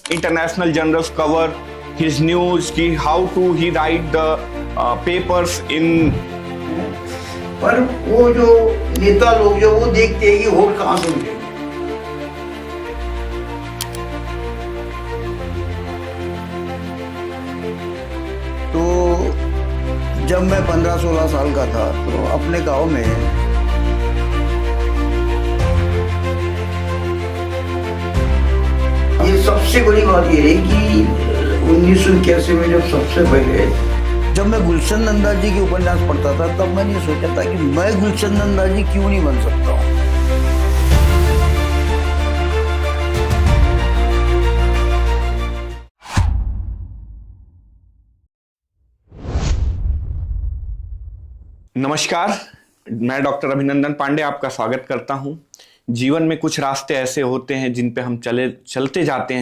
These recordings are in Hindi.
international journals cover his news कि how to he write the papers in. पर वो जो नेता लोग जो वो देखते हैं कि वोट कहाँ से मिलेगा। तो जब मैं 15-16 साल का था तो अपने गांव में ये सबसे बड़ी बात ये है कि 1981 में जब सबसे पहले जब मैं गुलशन नंदा जी के उपन्यास पढ़ता था तब मैंने ये सोचा था कि मैं गुलशन नंदा जी क्यों नहीं बन सकता हूँ। नमस्कार, मैं डॉक्टर अभिनंदन पांडे आपका स्वागत करता हूं। जीवन में कुछ रास्ते ऐसे होते हैं जिन पे हम चलते जाते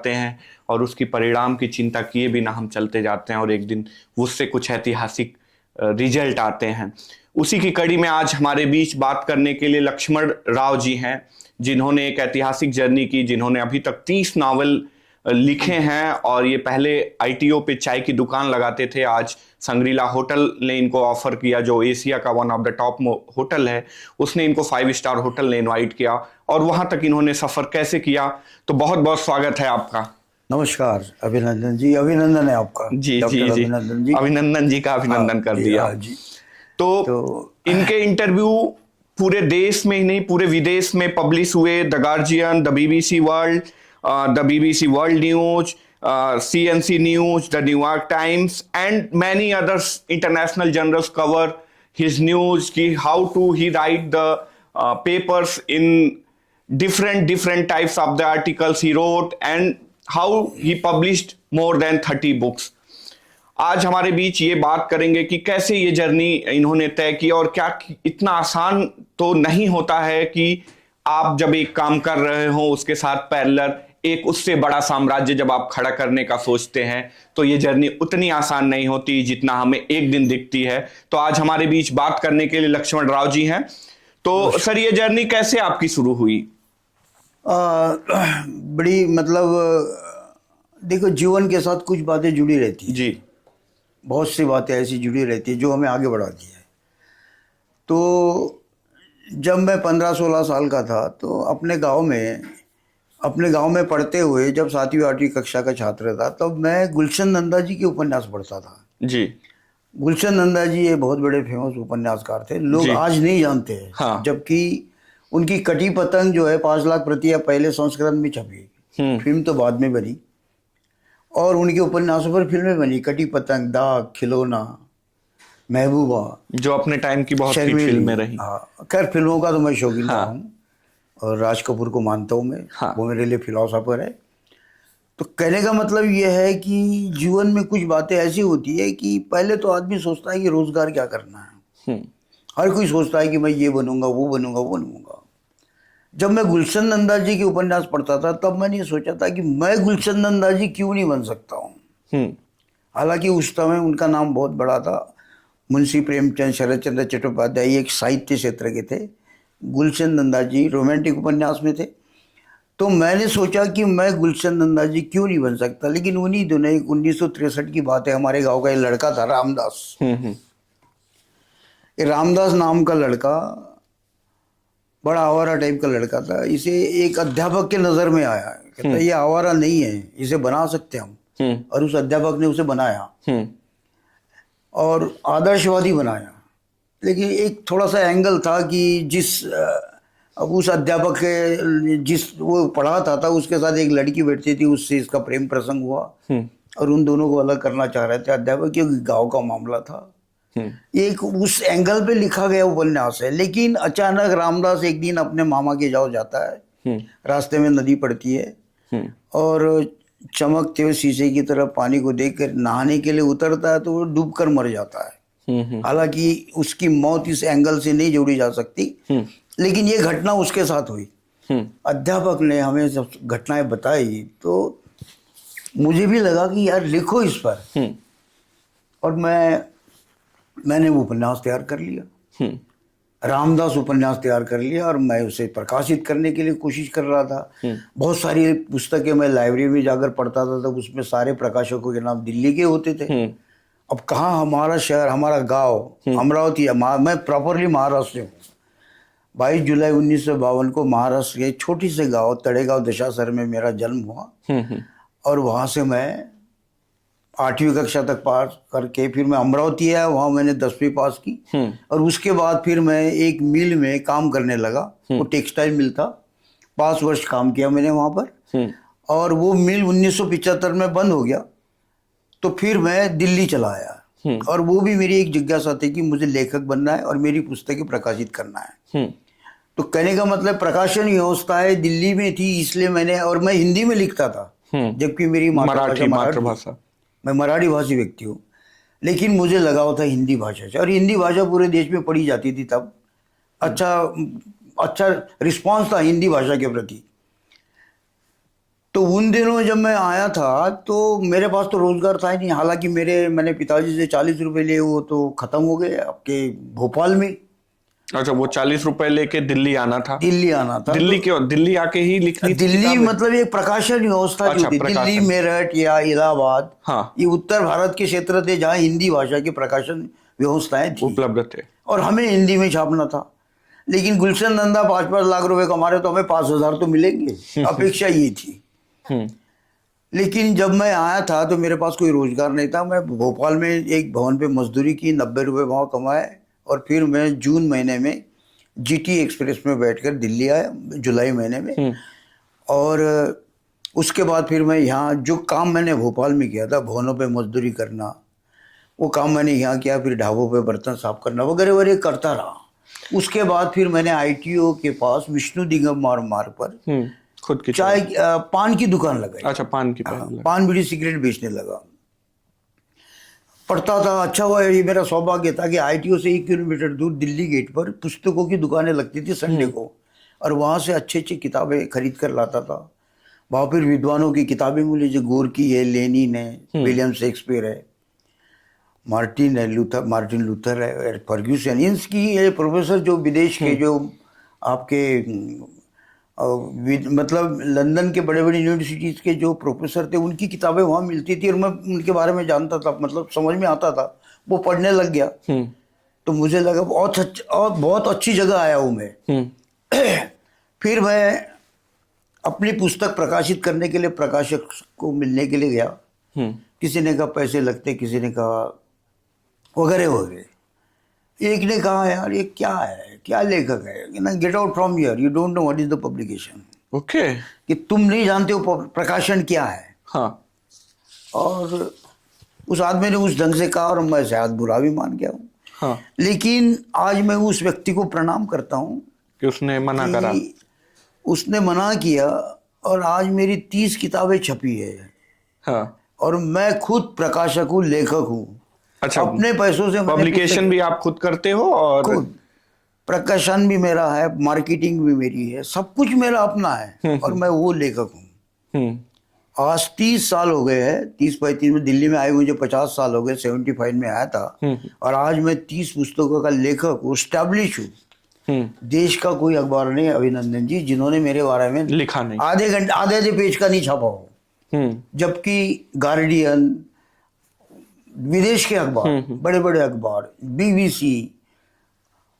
हैं और उसकी परिणाम की चिंता किए बिना हम चलते जाते हैं और एक दिन उससे कुछ ऐतिहासिक रिजल्ट आते हैं। उसी की कड़ी में आज हमारे बीच बात करने के लिए लक्ष्मण राव जी हैं, जिन्होंने एक ऐतिहासिक जर्नी की, जिन्होंने अभी तक 30 नावल लिखे हैं और ये पहले ITO पे चाय की दुकान लगाते थे। आज संग्रीला होटल ने इनको ऑफर किया, जो एशिया का one of the top hotel है, उसने इनको 5 स्टार होटल ने इनवाइट किया और वहां तक इन्होंने सफर कैसे किया। तो बहुत बहुत स्वागत है आपका। नमस्कार अभिनंदन जी, अभिनंदन है आपका। जी जी जी, अभिनंदन जी का अभिनंदन कर दिया जी। तो इनके इंटरव्यू पूरे देश में ही नहीं पूरे विदेश में पब्लिश हुए। The guardian, the BBC world, the BBC World News, CNC News, the New York Times, and many other international journals cover his news. कि how to he write the papers in different types of the articles he wrote and how he published more than 30 books. आज हमारे बीच ये बात करेंगे कि कैसे ये जर्नी इन्होंने तय की और क्या इतना आसान तो नहीं होता है कि आप जब एक काम कर रहे हो उसके साथ पैरेलल एक उससे बड़ा साम्राज्य जब आप खड़ा करने का सोचते हैं तो ये जर्नी उतनी आसान नहीं होती जितना हमें एक दिन दिखती है। तो आज हमारे बीच बात करने के लिए लक्ष्मण राव जी हैं। तो सर, ये जर्नी कैसे आपकी शुरू हुई? बड़ी देखो, जीवन के साथ कुछ बातें जुड़ी रहती है जी, बहुत सी बातें ऐसी जुड़ी रहती है जो हमें आगे बढ़ाती है। तो जब मैं 15-16 साल का था तो अपने गांव में पढ़ते हुए जब 7वीं-8वीं कक्षा का छात्र था तब मैं गुलशन नंदा जी के उपन्यास पढ़ता था। जी, गुलशन नंदा जी ये बहुत बड़े फेमस उपन्यासकार थे, लोग आज नहीं जानते हैं। हाँ। जबकि उनकी कटी पतंग जो है 5 लाख प्रतियां पहले संस्करण में छपी, फिल्म तो बाद में बनी और उनके उपन्यासों पर फिल्में बनी। कटी पतंग, दाग, खिलौना, महबूबा, जो अपने टाइम की बहुत सी फिल्में रही। हाँ, खैर फिल्मों का तो मैं शौकीन रहा हूँ और राज कपूर को मानता हूँ मैं। हाँ। वो मेरे लिए फिलोसोफर है। तो कहने का मतलब ये है कि जीवन में कुछ बातें ऐसी होती है कि पहले तो आदमी सोचता है कि रोजगार क्या करना है। हर कोई सोचता है कि मैं ये बनूंगा, वो बनूंगा, वो बनूंगा। जब मैं गुलशन नंदा जी के उपन्यास पढ़ता था तब मैंने ये सोचा था कि मैं गुलशन नंदा जी क्यों नहीं बन सकता हूँ। हालांकि उस समय उनका नाम बहुत बड़ा था। मुंशी प्रेमचंद, शरद चंद्र चट्टोपाध्याय एक साहित्य क्षेत्र के थे, गुलशन नंदा जी रोमांटिक उपन्यास में थे। तो मैंने सोचा कि मैं गुलशन नंदा जी क्यों नहीं बन सकता। लेकिन उन्हीं दिनों 1963 की बात है, हमारे गांव का एक लड़का था रामदास। ये रामदास नाम का लड़का बड़ा आवारा टाइप का लड़का था। इसे एक अध्यापक के नजर में आया, कहता ये आवारा नहीं है, इसे बना सकते हम। और उस अध्यापक ने उसे बनाया और आदर्शवादी बनाया। लेकिन एक थोड़ा सा एंगल था कि अब उस अध्यापक के जिस वो पढ़ाता था उसके साथ एक लड़की बैठती थी, उससे इसका प्रेम प्रसंग हुआ और उन दोनों को अलग करना चाह रहे थे अध्यापक, क्योंकि गांव का मामला था। एक उस एंगल पे लिखा गया उपन्यास है। लेकिन अचानक रामदास एक दिन अपने मामा के गांव जाता है, रास्ते में नदी पड़ती है और चमकते हुए शीशे की तरफ पानी को देखकर नहाने के लिए उतरता है तो वो डूबकर मर जाता है। हालांकि उसकी मौत इस एंगल से नहीं जोड़ी जा सकती, लेकिन ये घटना उसके साथ हुई। अध्यापक ने हमें जब घटनाएं बताई तो मुझे भी लगा कि यार लिखो इस पर। और मैंने वो उपन्यास तैयार कर लिया। रामदास उपन्यास तैयार कर लिया और मैं उसे प्रकाशित करने के लिए कोशिश कर रहा था। बहुत सारी पुस्तकें मैं लाइब्रेरी में जाकर पढ़ता था, तब उसमें सारे प्रकाशकों के नाम दिल्ली के होते थे। अब कहाँ हमारा शहर, हमारा गांव अमरावती है, मैं प्रॉपरली महाराष्ट्र से हूँ। 22 जुलाई 1952 को महाराष्ट्र के छोटी से गांव तड़ेगांव दशासर में मेरा जन्म हुआ और वहाँ से मैं 8वीं कक्षा तक पास करके फिर मैं अमरावती आया, वहाँ मैंने 10वीं पास की और उसके बाद फिर मैं एक मिल में काम करने लगा। वो टेक्सटाइल मिल था, 5 वर्ष काम किया मैंने वहाँ पर और वो मिल 1975 में बंद हो गया। तो फिर मैं दिल्ली चला आया और वो भी मेरी एक जिज्ञासा थी कि मुझे लेखक बनना है और मेरी पुस्तकें प्रकाशित करना है। तो कहने का मतलब प्रकाशन व्यवस्थाएं दिल्ली में थी, इसलिए मैंने, और मैं हिंदी में लिखता था जबकि मेरी मातृभाषा, मैं मराठी भाषी व्यक्ति हूँ, लेकिन मुझे लगाव था हिंदी भाषा से और हिंदी भाषा पूरे देश में पढ़ी जाती थी तब। अच्छा रिस्पांस था हिंदी भाषा के प्रति। तो उन दिनों जब मैं आया था तो मेरे पास तो रोजगार था ही नहीं। हालांकि मैंने पिताजी से 40 रुपए लिए, वो तो खत्म हो गए आपके भोपाल में। अच्छा, वो 40 रुपए लेके दिल्ली आना था। दिल्ली क्यों? दिल्ली आके ही लिखनी थी दिल्ली मतलब एक प्रकाशन व्यवस्था जो थी, दिल्ली, मेरठ या इलाहाबाद, ये उत्तर भारत के क्षेत्र थे जहाँ हिंदी भाषा की प्रकाशन व्यवस्थाएं थी, उपलब्ध थे और हमें हिंदी में छापना था। लेकिन गुलशन नंदा 5-5 लाख रुपए कमा रहे तो हमें 5,000 तो मिलेंगे, अपेक्षा ये थी। लेकिन जब मैं आया था तो मेरे पास कोई रोजगार नहीं था। मैं भोपाल में एक भवन पे मजदूरी की, 90 रुपए वहाँ कमाए और फिर मैं जून महीने में जीटी एक्सप्रेस में बैठकर दिल्ली आया, जुलाई महीने में। और उसके बाद फिर मैं यहाँ जो काम मैंने भोपाल में किया था, भवनों पे मजदूरी करना, वो काम मैंने यहाँ किया। फिर ढाबों पे बर्तन साफ करना वगैरह वगैरह करता रहा। उसके बाद फिर मैंने आईटीओ के पास विष्णु दिगम मार्ग पर खुद की चाय पान की दुकान लगाई। अच्छा, पान की पान बीड़ी सिगरेट बेचने लगा। पढ़ता था, अच्छा हुआ, ये मेरा सौभाग्य था कि आईटीओ से 1 किलोमीटर दूर दिल्ली गेट पर पुस्तकों की दुकानें लगती थी संडे को, और वहाँ से अच्छी अच्छी किताबें खरीद कर लाता था। वहाँ फिर विद्वानों की किताबें मिली, जो गोरकी है, लेनिन है, विलियम शेक्सपियर है, मार्टिन लूथर है, फर्ग्यूसन, इनकी ये प्रोफेसर जो विदेश के, जो आपके मतलब लंदन के बड़े बड़े यूनिवर्सिटीज़ के जो प्रोफेसर थे, उनकी किताबें वहाँ मिलती थी और मैं उनके बारे में जानता था, मतलब समझ में आता था। वो पढ़ने लग गया तो मुझे लगा बहुत अच्छी जगह आया हूँ मैं। फिर मैं अपनी पुस्तक प्रकाशित करने के लिए प्रकाशक को मिलने के लिए गया। किसी ने कहा पैसे लगते, किसी ने कहा वगैरह वगैरह। एक ने कहा यार ये क्या है, क्या लेखक है ना, get out from here, you don't know what is the publication. Okay, कि तुम नहीं जानते हो प्रकाशन क्या है। हाँ। और उस आदमी ने उस ढंग से कहा और मैं शायद बुरा भी मान गया हूँ। हाँ। लेकिन आज मैं उस व्यक्ति को प्रणाम करता हूँ कि उसने मना करा, उसने मना किया और आज मेरी 30 किताबें छपी है। हाँ। और मैं खुद प्रकाशक हूँ, लेखक हूँ। अच्छा, अपने पैसों से पब्लिकेशन भी आप खुद करते हो? और खुद प्रकाशन भी मेरा है, मार्केटिंग भी मेरी है, सब कुछ मेरा अपना है और मैं वो लेखक हूँ। आज 30 साल हो गए हैं, 30-35 में दिल्ली में आए मुझे 50 साल हो गए, 75 में आया था और आज मैं 30 पुस्तकों का लेखक हूँ, एस्टैब्लिश हूँ। देश का कोई अखबार नहीं है अभिनंदन जी जिन्होंने मेरे बारे में लिखा नहीं, आधे पेज का नहीं छपा हो। जबकि गार्डियन, विदेश के अखबार, बड़े बड़े अखबार, बीबीसी,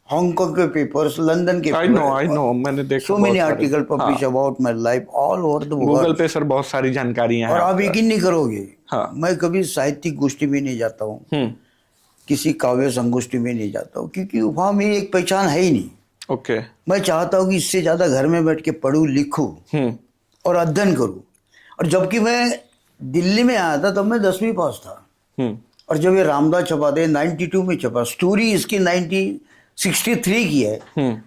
हांगकांग के पेपर्स, लंदन के I know, मैंने देखा। so many articles published about my life all over the world। Google पे सर बहुत सारी जानकारियां हैं। और आप यकीन नहीं करोगे, हाँ। मैं कभी साहित्यिक गोष्ठी में नहीं जाता हूँ, किसी काव्य संगोष्ठी में नहीं जाता हूँ, क्योंकि वहाँ मेरी एक पहचान है ही नहीं। ओके। मैं चाहता हूँ कि इससे ज्यादा घर में बैठ के पढ़ूं, लिखूं और अध्ययन करूं। और जबकि मैं दिल्ली में आया था तब मैं 10वीं पास था। और जब ये रामदास छपा थे 92 में छपा, स्टोरी इसकी 1963 की है,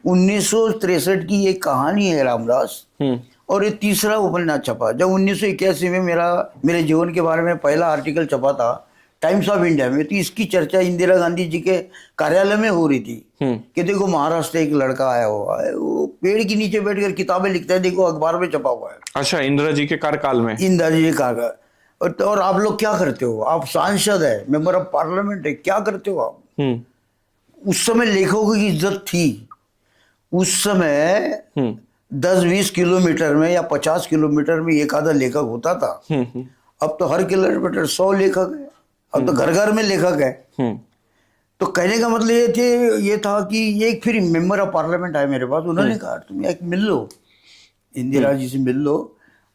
1963 की ये कहानी है रामदास। और ये तीसरा उपन्यास छपा। जब 1981 में मेरे जीवन के बारे में पहला आर्टिकल छपा था टाइम्स ऑफ इंडिया में, तो इसकी चर्चा इंदिरा गांधी जी के कार्यालय में हो रही थी कि देखो महाराष्ट्र एक लड़का आया हुआ है, वो पेड़ के नीचे बैठकर किताबें लिखता है, देखो अखबार में छपा हुआ है। अच्छा, इंदिरा जी के कार्यकाल में? इंदिरा जी के कार्यकाल। और आप लोग क्या करते हो, आप सांसद है, मेंबर ऑफ पार्लियामेंट है, क्या करते हो आप? उस समय लेखकों की इज्जत थी। उस समय 10-20 किलोमीटर में या 50 किलोमीटर में एक आधा लेखक होता था। अब तो हर किलोमीटर 100 लेखक है। अब तो घर घर में लेखक है। तो कहने का मतलब ये था कि एक फिर मेंबर ऑफ पार्लियामेंट आए मेरे पास। उन्होंने कहा तुम एक मिल लो, इंदिरा जी से मिल लो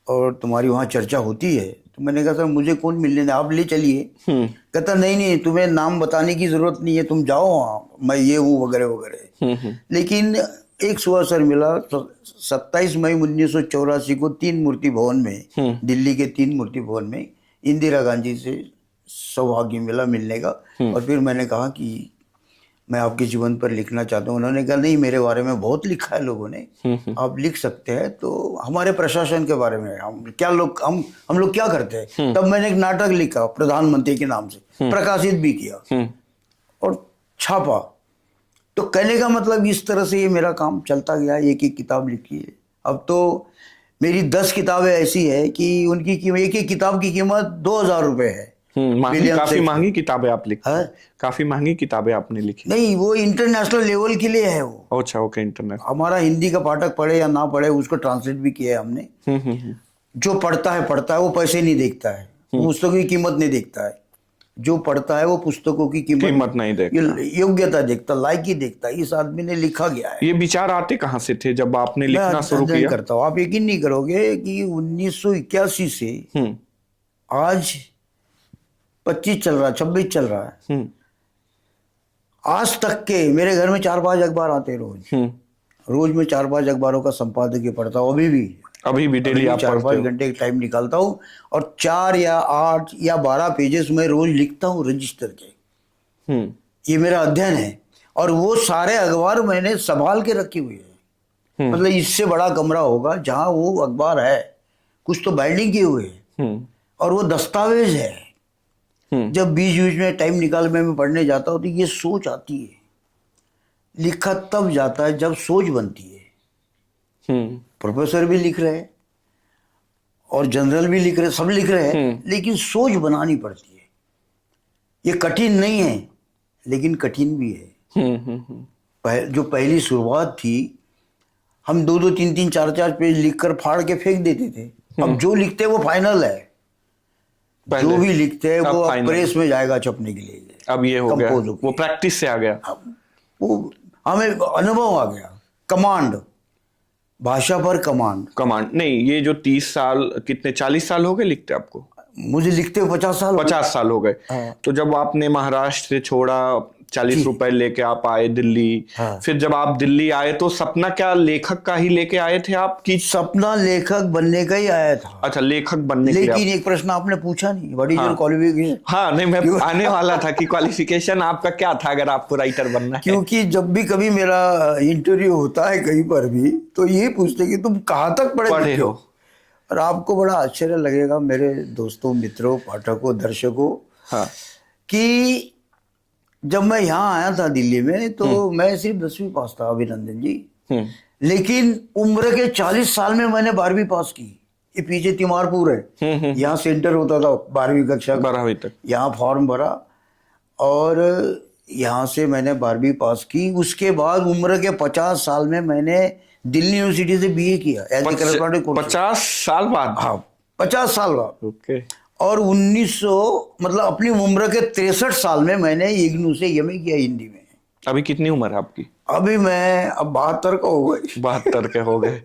और तुम्हारी वहाँ चर्चा होती है। तो मैंने कहा सर मुझे कौन मिलने दें, आप ले चलिए। कहता नहीं तुम्हें नाम बताने की जरूरत नहीं है, तुम जाओ वहाँ, मैं ये हूँ वगैरह वगैरह। लेकिन एक सुअवसर मिला 27 मई 1984 को 3 मूर्ति भवन में, दिल्ली के 3 मूर्ति भवन में इंदिरा गांधी से सौभाग्य मिला मिलने का। और फिर मैंने कहा कि मैं आपके जीवन पर लिखना चाहता हूँ। उन्होंने कहा नहीं, मेरे बारे में बहुत लिखा है लोगों ने, आप लिख सकते हैं। तो हमारे प्रशासन के बारे में हम लोग क्या करते हैं। तब मैंने एक नाटक लिखा प्रधानमंत्री के नाम से, प्रकाशित भी किया और छापा। तो कहने का मतलब इस तरह से ये मेरा काम चलता गया, एक एक किताब लिखी है। अब तो मेरी 10 किताबें ऐसी है कि उनकी एक एक किताब की कीमत 2000 रुपए है। काफी महंगी किताबें आप लिखते हैं। काफी महंगी किताबें आपने लिखी। नहीं, वो इंटरनेशनल लेवल के लिए है वो। अच्छा, ओके, इंटरनेशनल। हमारा हिंदी का पाठक पढ़े या ना पढ़े, उसको ट्रांसलेट भी किया है हमने। जो पढ़ता है वो पैसे नहीं देखता है, पुस्तकों की कीमत नहीं देखता है। जो पढ़ता है वो पुस्तकों की कीमत नहीं देखता, योग्यता देखता, लायकी देखता। इस आदमी ने लिखा गया है। ये विचार आते कहाँ से थे जब आपने लिखना शुरू किया? करता हूँ, आप यकीन नहीं करोगे कि 1981 से आज 25 चल रहा है, 26 चल रहा है, आज तक के मेरे घर में 4-5 अखबार आते रोज में 4-5 अखबारों का संपादकीय पढ़ता हूँ। अभी भी डेली आप 4-5 घंटे का टाइम निकालता हूँ और 4 या 8 या 12 पेजेस में रोज लिखता हूँ रजिस्टर के। ये मेरा अध्ययन है और वो सारे अखबार मैंने संभाल के रखे हुए हैं। मतलब इससे बड़ा कमरा होगा जहाँ वो अखबार है, कुछ तो बाइंडिंग किए हुए हैं और वो दस्तावेज है। जब बीच बीच में टाइम निकाल मैं पढ़ने जाता हूँ तो ये सोच आती है। लिखा तब जाता है जब सोच बनती है। प्रोफेसर भी लिख रहे हैं और जनरल भी लिख रहे हैं, सब लिख रहे हैं, लेकिन सोच बनानी पड़ती है। ये कठिन नहीं है लेकिन कठिन भी है। जो पहली शुरुआत थी, हम 2-2, 3-3, 4-4 पेज लिखकर फाड़ के फेंक देते थे। अब जो लिखते हैं वो फाइनल है। जो भी लिखते हैं वो अब प्रेस में जाएगा छपने के लिए। अब ये हो गया, वो प्रैक्टिस से आ गया, वो हमें अनुभव आ गया। कमांड, भाषा पर कमांड नहीं। ये जो 30 साल, कितने 40 साल हो गए लिखते आपको? मुझे लिखते हुए 50 साल हो गए। तो जब आपने महाराष्ट्र से छोड़ा, 40 रुपए लेके आप आए दिल्ली। फिर जब आप दिल्ली आए तो सपना क्या लेखक का ही लेके आए थे आप कि? सपना लेखक बनने का ही आया था। अच्छा, लेखक बनने। लेकिन एक प्रश्न आपने पूछा नहीं, व्हाट इज योर क्वालिफिकेशन? हाँ, नहीं, मैं आने वाला था कि क्वालिफिकेशन आपका क्या था अगर आपको राइटर बनना है। क्योंकि जब भी कभी मेरा इंटरव्यू होता है कहीं पर भी, तो ये पूछते कि तुम कहाँ तक पढ़े हो। और आपको बड़ा आश्चर्य लगेगा मेरे दोस्तों, मित्रों, पाठकों, दर्शकों, कि जब मैं यहाँ आया था दिल्ली में तो मैं सिर्फ 10वीं पास था, अभिनंदन जी। लेकिन उम्र के 40 साल में मैंने 12वीं पास की। ये पीछे तिमारपुर है, यहाँ सेंटर होता था 12वीं कक्षा, 12वीं तक यहाँ फॉर्म भरा और यहाँ से मैंने 12वीं पास की। उसके बाद उम्र के 50 साल में मैंने दिल्ली यूनिवर्सिटी से बीए किया। 50 साल बाद? हाँ, 50 साल बाद। ओके। और 1900 मतलब अपनी उम्र के 63 साल में मैंने इग्नू से एमए किया हिंदी में। अभी कितनी उम्र है आपकी? अभी मैं अब 72 का हो गए। 72 के हो गए।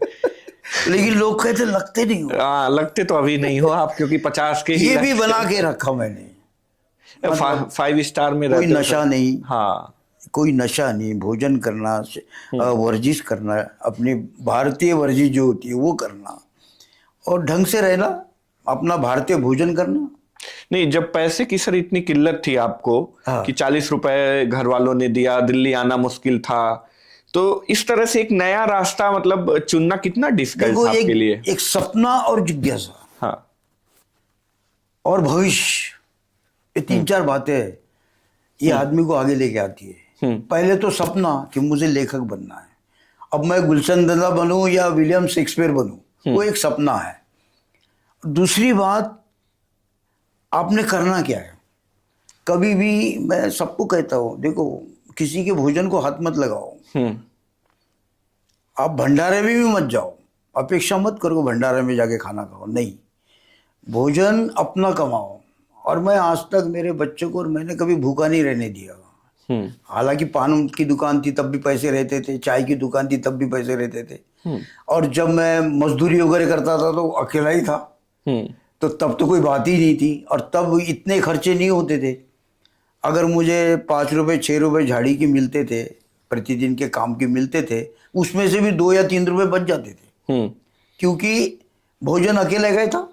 लेकिन लोग कहते लगते नहीं हो। लगते तो अभी नहीं हो आप, क्योंकि 50 के ही ये भी बना के रखा मैंने। 5 स्टार में कोई नशा नहीं। हाँ, कोई नशा नहीं। भोजन करना, वर्जिश करना, अपनी भारतीय वर्जिश जो होती है वो करना और ढंग से रहना, अपना भारतीय भोजन करना। नहीं, जब पैसे की सर इतनी किल्लत थी आपको कि 40 रुपए घर वालों ने दिया, दिल्ली आना मुश्किल था, तो इस तरह से एक नया रास्ता मतलब चुनना कितना डिफिकल्ट था आपके लिए? एक सपना और जिज्ञासा, हाँ, और भविष्य, ये 3-4 बातें ये आदमी को आगे लेके आती है। पहले तो सपना कि मुझे लेखक बनना है। अब मैं गुलशन दंदा बनूं या विलियम शेक्सपियर बनूं, वो एक सपना है। दूसरी बात, आपने करना क्या है। कभी भी मैं सबको कहता हूं, देखो किसी के भोजन को हाथ मत लगाओ। आप भंडारे में भी मत जाओ, अपेक्षा मत करो भंडारे में जाके खाना खाओ, नहीं, भोजन अपना कमाओ। और मैं आज तक मेरे बच्चों को और मैंने कभी भूखा नहीं रहने दिया। हालांकि पान की दुकान थी तब भी पैसे रहते थे, चाय की दुकान थी तब भी पैसे रहते थे, और जब मैं मजदूरी वगैरह करता था तो अकेला ही था, तो तब तो कोई बात ही नहीं थी, और तब इतने खर्चे नहीं होते थे। अगर मुझे 5 रुपए 6 रुपए झाड़ी के मिलते थे, प्रतिदिन के काम के मिलते थे, उसमें से भी 2 या 3 रुपए बच जाते थे, क्योंकि भोजन अकेले गए था।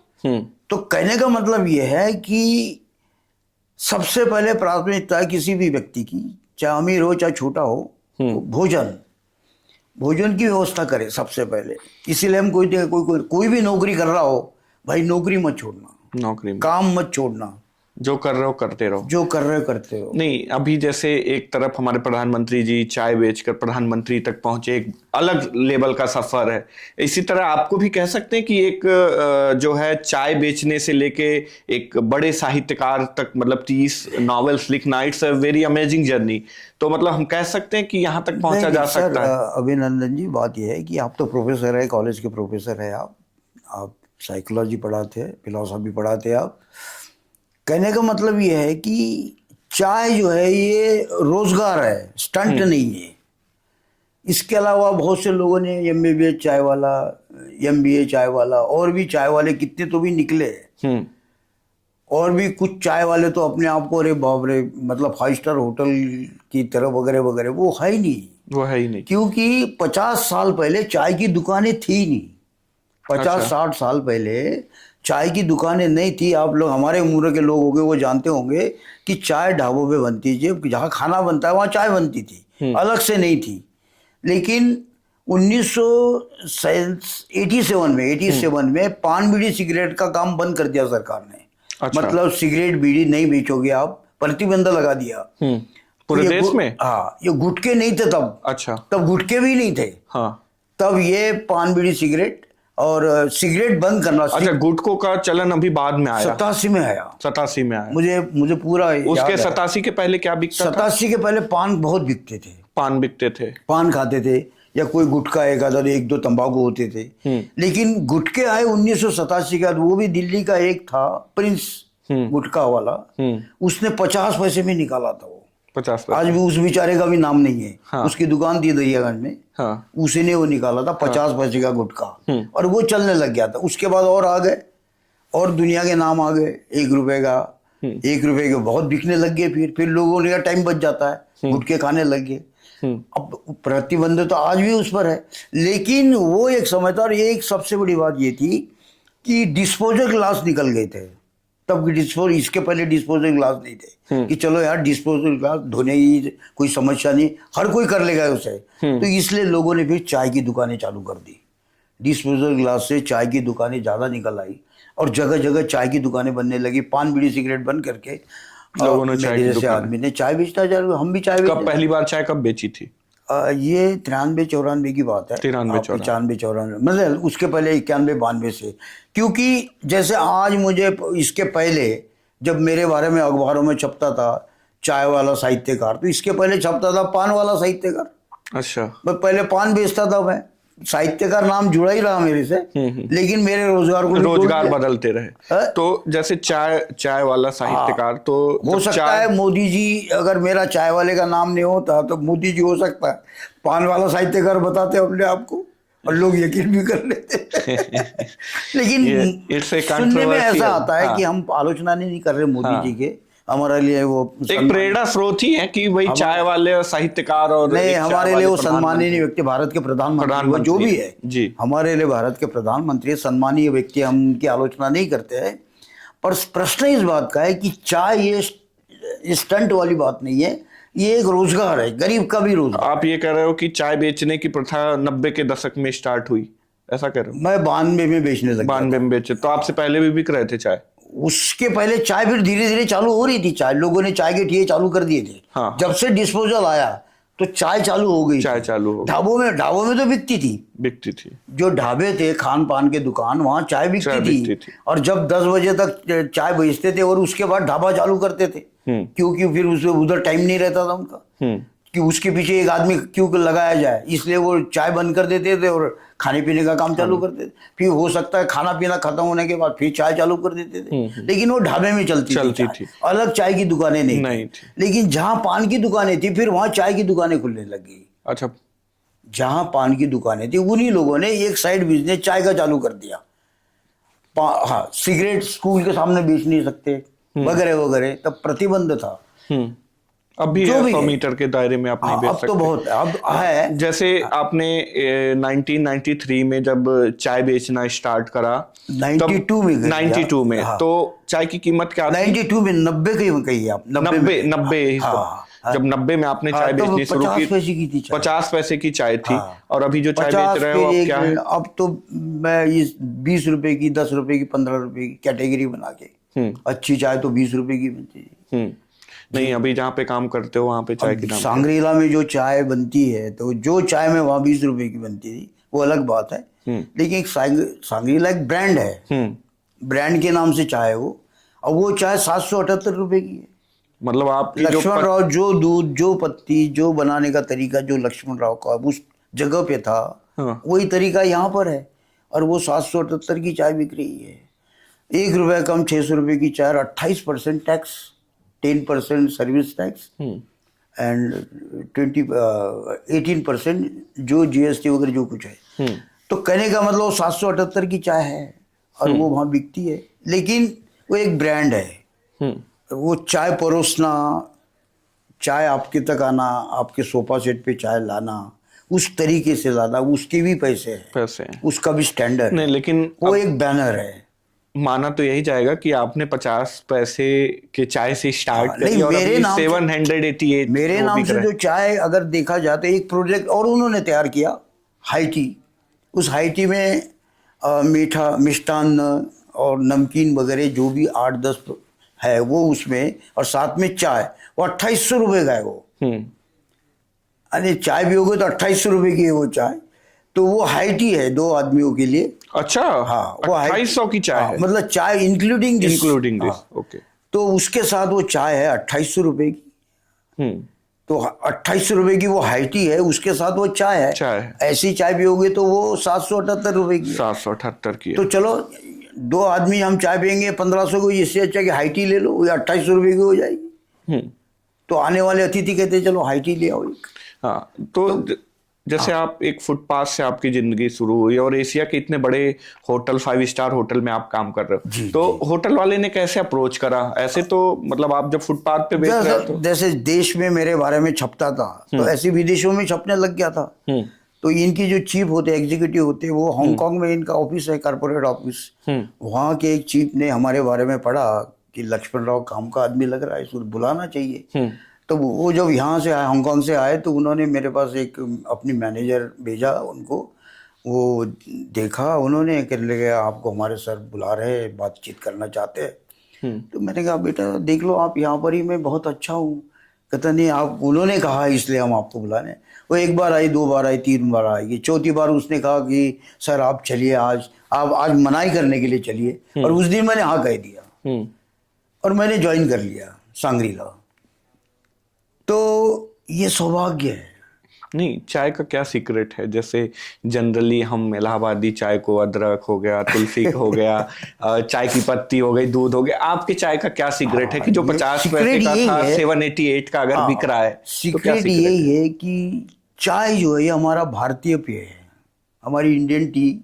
तो कहने का मतलब यह है कि सबसे पहले प्राथमिकता है किसी भी व्यक्ति की, चाहे अमीर हो चाहे छोटा हो, भोजन की व्यवस्था करे सबसे पहले। इसीलिए हम कोई भी नौकरी कर रहा हो, भाई नौकरी मत छोड़ना, नौकरी में काम मत छोड़ना, जो कर रहे हो करते रहो, जो कर रहे हो करते हो। नहीं, अभी जैसे एक तरफ हमारे प्रधानमंत्री जी चाय बेचकर प्रधानमंत्री तक पहुंचे, एक अलग लेवल का सफर है। इसी तरह आपको भी कह सकते हैं कि एक जो है चाय बेचने से लेके एक बड़े साहित्यकार तक, मतलब 30 नॉवेल्स लिखना, it's a very amazing journey. तो मतलब हम कह सकते हैं कि यहाँ तक पहुंचा जा सकता है। अभिनंदन जी, बात यह है कि आप तो प्रोफेसर है, कॉलेज के प्रोफेसर है, आप साइकोलॉजी पढ़ाते, फिलॉसफी पढ़ाते। आप कहने का मतलब ये है कि चाय जो है ये रोजगार है, स्टंट नहीं है। इसके अलावा बहुत से लोगों ने MBA चाय वाला, MBA चाय वाला, और भी चाय वाले कितने तो भी निकले, और भी कुछ चाय वाले तो अपने आप को अरे बाप रे, मतलब 5 स्टार होटल की तरह वगैरह वगैरह, वो है ही नहीं, वो है ही नहीं, क्योंकि 50 साल पहले चाय की दुकानें थी नहीं। 50-60 साल पहले चाय की दुकानें नहीं थी। आप लोग, हमारे उम्र के लोग होंगे, वो जानते होंगे कि चाय ढाबों पे बनती थी, जहाँ खाना बनता है वहाँ चाय बनती थी, अलग से नहीं थी। लेकिन 1987 में पान बीड़ी सिगरेट का काम बंद कर दिया सरकार ने। अच्छा। मतलब सिगरेट बीड़ी नहीं बेचोगे आप, प्रतिबंध लगा दिया पूरे देश में। हाँ, ये गुटखे नहीं थे तब। अच्छा, तब गुटखे भी नहीं थे। हाँ, तब ये पान बीड़ी सिगरेट और सिगरेट बंद करना। अच्छा, गुटखों का चलन अभी बाद में आया, 87 में आया। 87 में आया। मुझे पूरा उसके 87 के पहले क्या बिकता था? 87 के पहले पान बहुत बिकते थे, पान बिकते थे, पान खाते थे, या कोई गुटखा एक आधा, 1-2 तंबाकू होते थे। लेकिन गुटखे आए 1987 के बाद। वो भी दिल्ली का एक था प्रिंस गुटखा वाला, उसने 50 पैसे में निकाला था वो। 50 आज भी उस बेचारे का भी नाम नहीं है। हाँ। उसकी दुकान थी दरियागंज में, हाँ। उसी ने वो निकाला था 50 पैसे का गुटखा, और वो चलने लग गया था। उसके बाद और आ गए, और दुनिया के नाम आ गए। 1 रुपए का, 1 रुपए के बहुत बिकने लग गए। फिर लोगों ने टाइम बच जाता है, गुटखे खाने लग गए। अब प्रतिबंध तो आज भी उस पर है, लेकिन वो एक समय था। और एक सबसे बड़ी बात ये थी कि डिस्पोजल ग्लास निकल गए थे तब। इसके पहले डिस्पोजल ग्लास नहीं थे कि चलो यार डिस्पोजल ग्लास धोने की कोई समस्या नहीं, हर कोई कर लेगा उसे। तो इसलिए लोगों ने फिर चाय की दुकानें चालू कर दी। डिस्पोजल ग्लास से चाय की दुकानें ज्यादा निकल आई, और जगह जगह चाय की दुकानें बनने लगी। पान बीड़ी सिगरेट बंद करके लोगों ने चाय की दुकान, आदमी ने चाय बेचता जा रहा। हम भी चाय कब पहली बार चाय कब बेची थी? ये 93-94 की बात है। 93-94, मतलब उसके पहले 91-92 से। क्योंकि जैसे आज मुझे, इसके पहले जब मेरे बारे में अखबारों में छपता था चाय वाला साहित्यकार, तो इसके पहले छपता था पान वाला साहित्यकार। अच्छा, मैं पहले पान बेचता था। मैं साहित्यकार नाम जुड़ा ही रहा मेरे से, लेकिन मेरे रोजगार बदलते रहे। तो जैसे चाय वाला साहित्यकार, तो हो सकता है मोदी जी, अगर मेरा चाय वाले का नाम नहीं होता तो मोदी जी हो सकता है पान वाला साहित्यकार बताते अपने आप को, और लोग यकीन भी कर लेते। लेकिन सुनने में ऐसा आता है कि हम आलोचना नहीं कर रहे मोदी जी के, हमारे लिए वो एक प्रेरणा स्रोत ही है कि भाई चाय वाले साहित्यकार, और नहीं, हमारे लिए वो सम्माननीय व्यक्ति, भारत के प्रधानमंत्री जो भी है जी, हमारे लिए भारत के प्रधानमंत्री सम्माननीय व्यक्ति। हम उनकी आलोचना नहीं करते हैं, पर प्रश्न इस बात का है कि चाय ये स्टंट वाली बात नहीं है, ये एक रोजगार है, गरीब का भी रोजगार। आप ये कह रहे हो कि चाय बेचने की प्रथा 90 के दशक में स्टार्ट हुई, ऐसा कह रहे हो? मैं 92 में बेचने लगा। 92 में बेचे, तो आपसे पहले भी बिक रहे थे चाय? उसके पहले चाय फिर धीरे धीरे चालू हो रही थी। चाय लोगों ने चाय के ठिए चालू कर दिए थे। हाँ। जब से डिस्पोजल आया तो चाय चालू हो गई। चाय चालू हो, ढाबों में तो बिकती थी। जो ढाबे थे, खान पान के दुकान, वहां चाय बिकती थी। और जब 10 बजे तक चाय बेचते थे, और उसके बाद ढाबा चालू करते थे, क्योंकि फिर उधर टाइम नहीं रहता था उनका। कि उसके पीछे एक आदमी क्यों लगाया जाए, इसलिए वो चाय बंद कर देते थे और खाने पीने का काम चालू करते थे। फिर हो सकता है खाना पीना खत्म होने के बाद फिर चाय चालू कर देते थे, लेकिन वो ढाबे में चलती चलती थी थी। अलग चाय की दुकानें नहीं नहीं थी। लेकिन जहां पान की दुकानें थी फिर वहां चाय की दुकानें खुलने लगी। अच्छा, जहां पान की दुकानें थी उन्हीं लोगों ने एक साइड बिजनेस चाय का चालू कर दिया। हाँ, सिगरेट स्कूल के सामने बेच नहीं सकते वगैरह वगैरह, तब प्रतिबंध था। अब भी जो है, भी 100 है। मीटर के दायरे में आप नहीं बेच अब सकते। तो बहुत है, अब है। जैसे आपने 1993 में जब चाय बेचना स्टार्ट करा, 92 में कर दिया। 92 में हाँ। तो चाय की कीमत क्या थी? 92 में 90 कही आप, 90 में। 90 हाँ, जब 90 में आपने हाँ, चाय तो बेचनी शुरू की, 50 पैसे की थी चाय। 50 पैसे की चाय थी। हाँ। और अभी जो चाय 50 बेच रहे हो पे अब क्या है? अब तो मैं इस 20 रुपए की, 10 रुपए की, 15 रुपए की कैटेगरी बना के, अच्छी चाय तो 20 रुपए की बनती है। नहीं, अभी जहाँ पे काम करते हो वहां पे चाय की दाम क्या है? सांग्रीला में जो चाय बनती है, तो जो चाय में वहां 20 रुपए की बनती थी वो अलग बात है। लेकिन एक सांग्रीला एक ब्रांड है, ब्रांड के नाम से चाय है वो, और वो चाय 778 रुपए की है। मतलब आपकी जो लक्ष्मण राव जो दूध, जो पत्ती, जो बनाने का तरीका जो लक्ष्मण राव का उस जगह पे था, हाँ। वही तरीका यहाँ पर है, और वो 778 की चाय बिक रही है। 1 रुपए कम 600 रुपए की चाय, 28% टैक्स, 10% सर्विस टैक्स एंड 18% जो जीएसटी वगैरह जो कुछ है। तो कहने का मतलब 778 की चाय है और वो वहाँ बिकती है, लेकिन वो एक ब्रांड है। वो चाय परोसना, चाय आपके तक आना, आपके सोफा सेट पे चाय लाना, उस तरीके से लाना, उसके भी पैसे हैं, उसका भी स्टैंडर्ड नहीं, लेकिन वो एक बैनर है। माना तो यही जाएगा कि आपने 50 पैसे के चाय से स्टार्ट करी और मेरे अभी नाम 788 मेरे वो नाम बिक से रहा है। जो चाय अगर देखा जाए तो एक प्रोजेक्ट और उन्होंने तैयार किया, हाई टी। उस हाई टी में मीठा, मिष्टान्न और नमकीन वगैरह जो भी 8-10 है वो उसमें, और साथ में चाय, वो 2800 रुपये का है वो। अरे चाय भी होगी तो 2800 रुपये की है वो चाय। तो वो हाई टी है 2 आदमियों के लिए। अच्छा, हाँ, वो 2800 की चाय है, मतलब चाय इंक्लूडिंग दिस। ओके। तो उसके साथ वो चाय है 2800 रुपये की। तो 2800 रुपये की वो हाई टी है, उसके साथ वो चाय है। ऐसी चाय भी होगी तो वो 778 रुपये की, 778 की है। तो चलो 2 आदमी हम चाय पियेंगे 1500 को, इससे अच्छा कि हाई टी ले लो, वो 2800 रुपये की हो जाएगी। तो आने वाले अतिथि कहते हैं चलो हाई टी ले आओ। हाँ, तो जैसे आप एक फुटपाथ से आपकी जिंदगी शुरू हुई और एशिया के इतने बड़े होटल, 5 स्टार होटल में आप काम कर रहे हो, तो होटल वाले ने कैसे अप्रोच करा? ऐसे तो मतलब आप जब फुटपाथ पे बेच रहे थे, जैसे देश में मेरे बारे में छपता था तो ऐसे विदेशों में छपने लग गया था। तो इनकी जो चीफ होते, एग्जीक्यूटिव होते, वो हांगकांग में इनका ऑफिस है, कॉर्पोरेट ऑफिस। वहाँ के एक चीफ ने हमारे बारे में पढ़ा कि लक्ष्मण राव काम का आदमी लग रहा है, इसको बुलाना चाहिए। तो वो जब यहाँ से आए, हांगकांग से आए, तो उन्होंने मेरे पास एक अपनी मैनेजर भेजा उनको। वो देखा उन्होंने, कहने लगे आपको हमारे सर बुला रहे हैं, बातचीत करना चाहते हैं। तो मैंने कहा बेटा देख लो आप यहाँ पर ही, मैं बहुत अच्छा हूँ। कहता नहीं आप, उन्होंने कहा इसलिए हम आपको बुला रहे हैं। वो 1 बार आई, 2 बार आई, 3 बार आएगी, 4थी बार उसने कहा कि सर आप चलिए, आप आज मनाई करने के लिए चलिए। और उस दिन मैंने हाँ कह दिया और मैंने ज्वाइन कर लिया सांग्रीला। तो ये सौभाग्य है। नहीं, चाय का क्या सीक्रेट है? जैसे जनरली हम इलाहाबादी चाय को अदरक हो गया, तुलसी हो गया, चाय की पत्ती हो गई, दूध हो गया, आपके चाय का क्या सीक्रेट है कि जो 50 पैसे का था 788 का अगर बिक रहा है? सीक्रेट यही है कि चाय जो है हमारा भारतीय पेय है, हमारी इंडियन टी।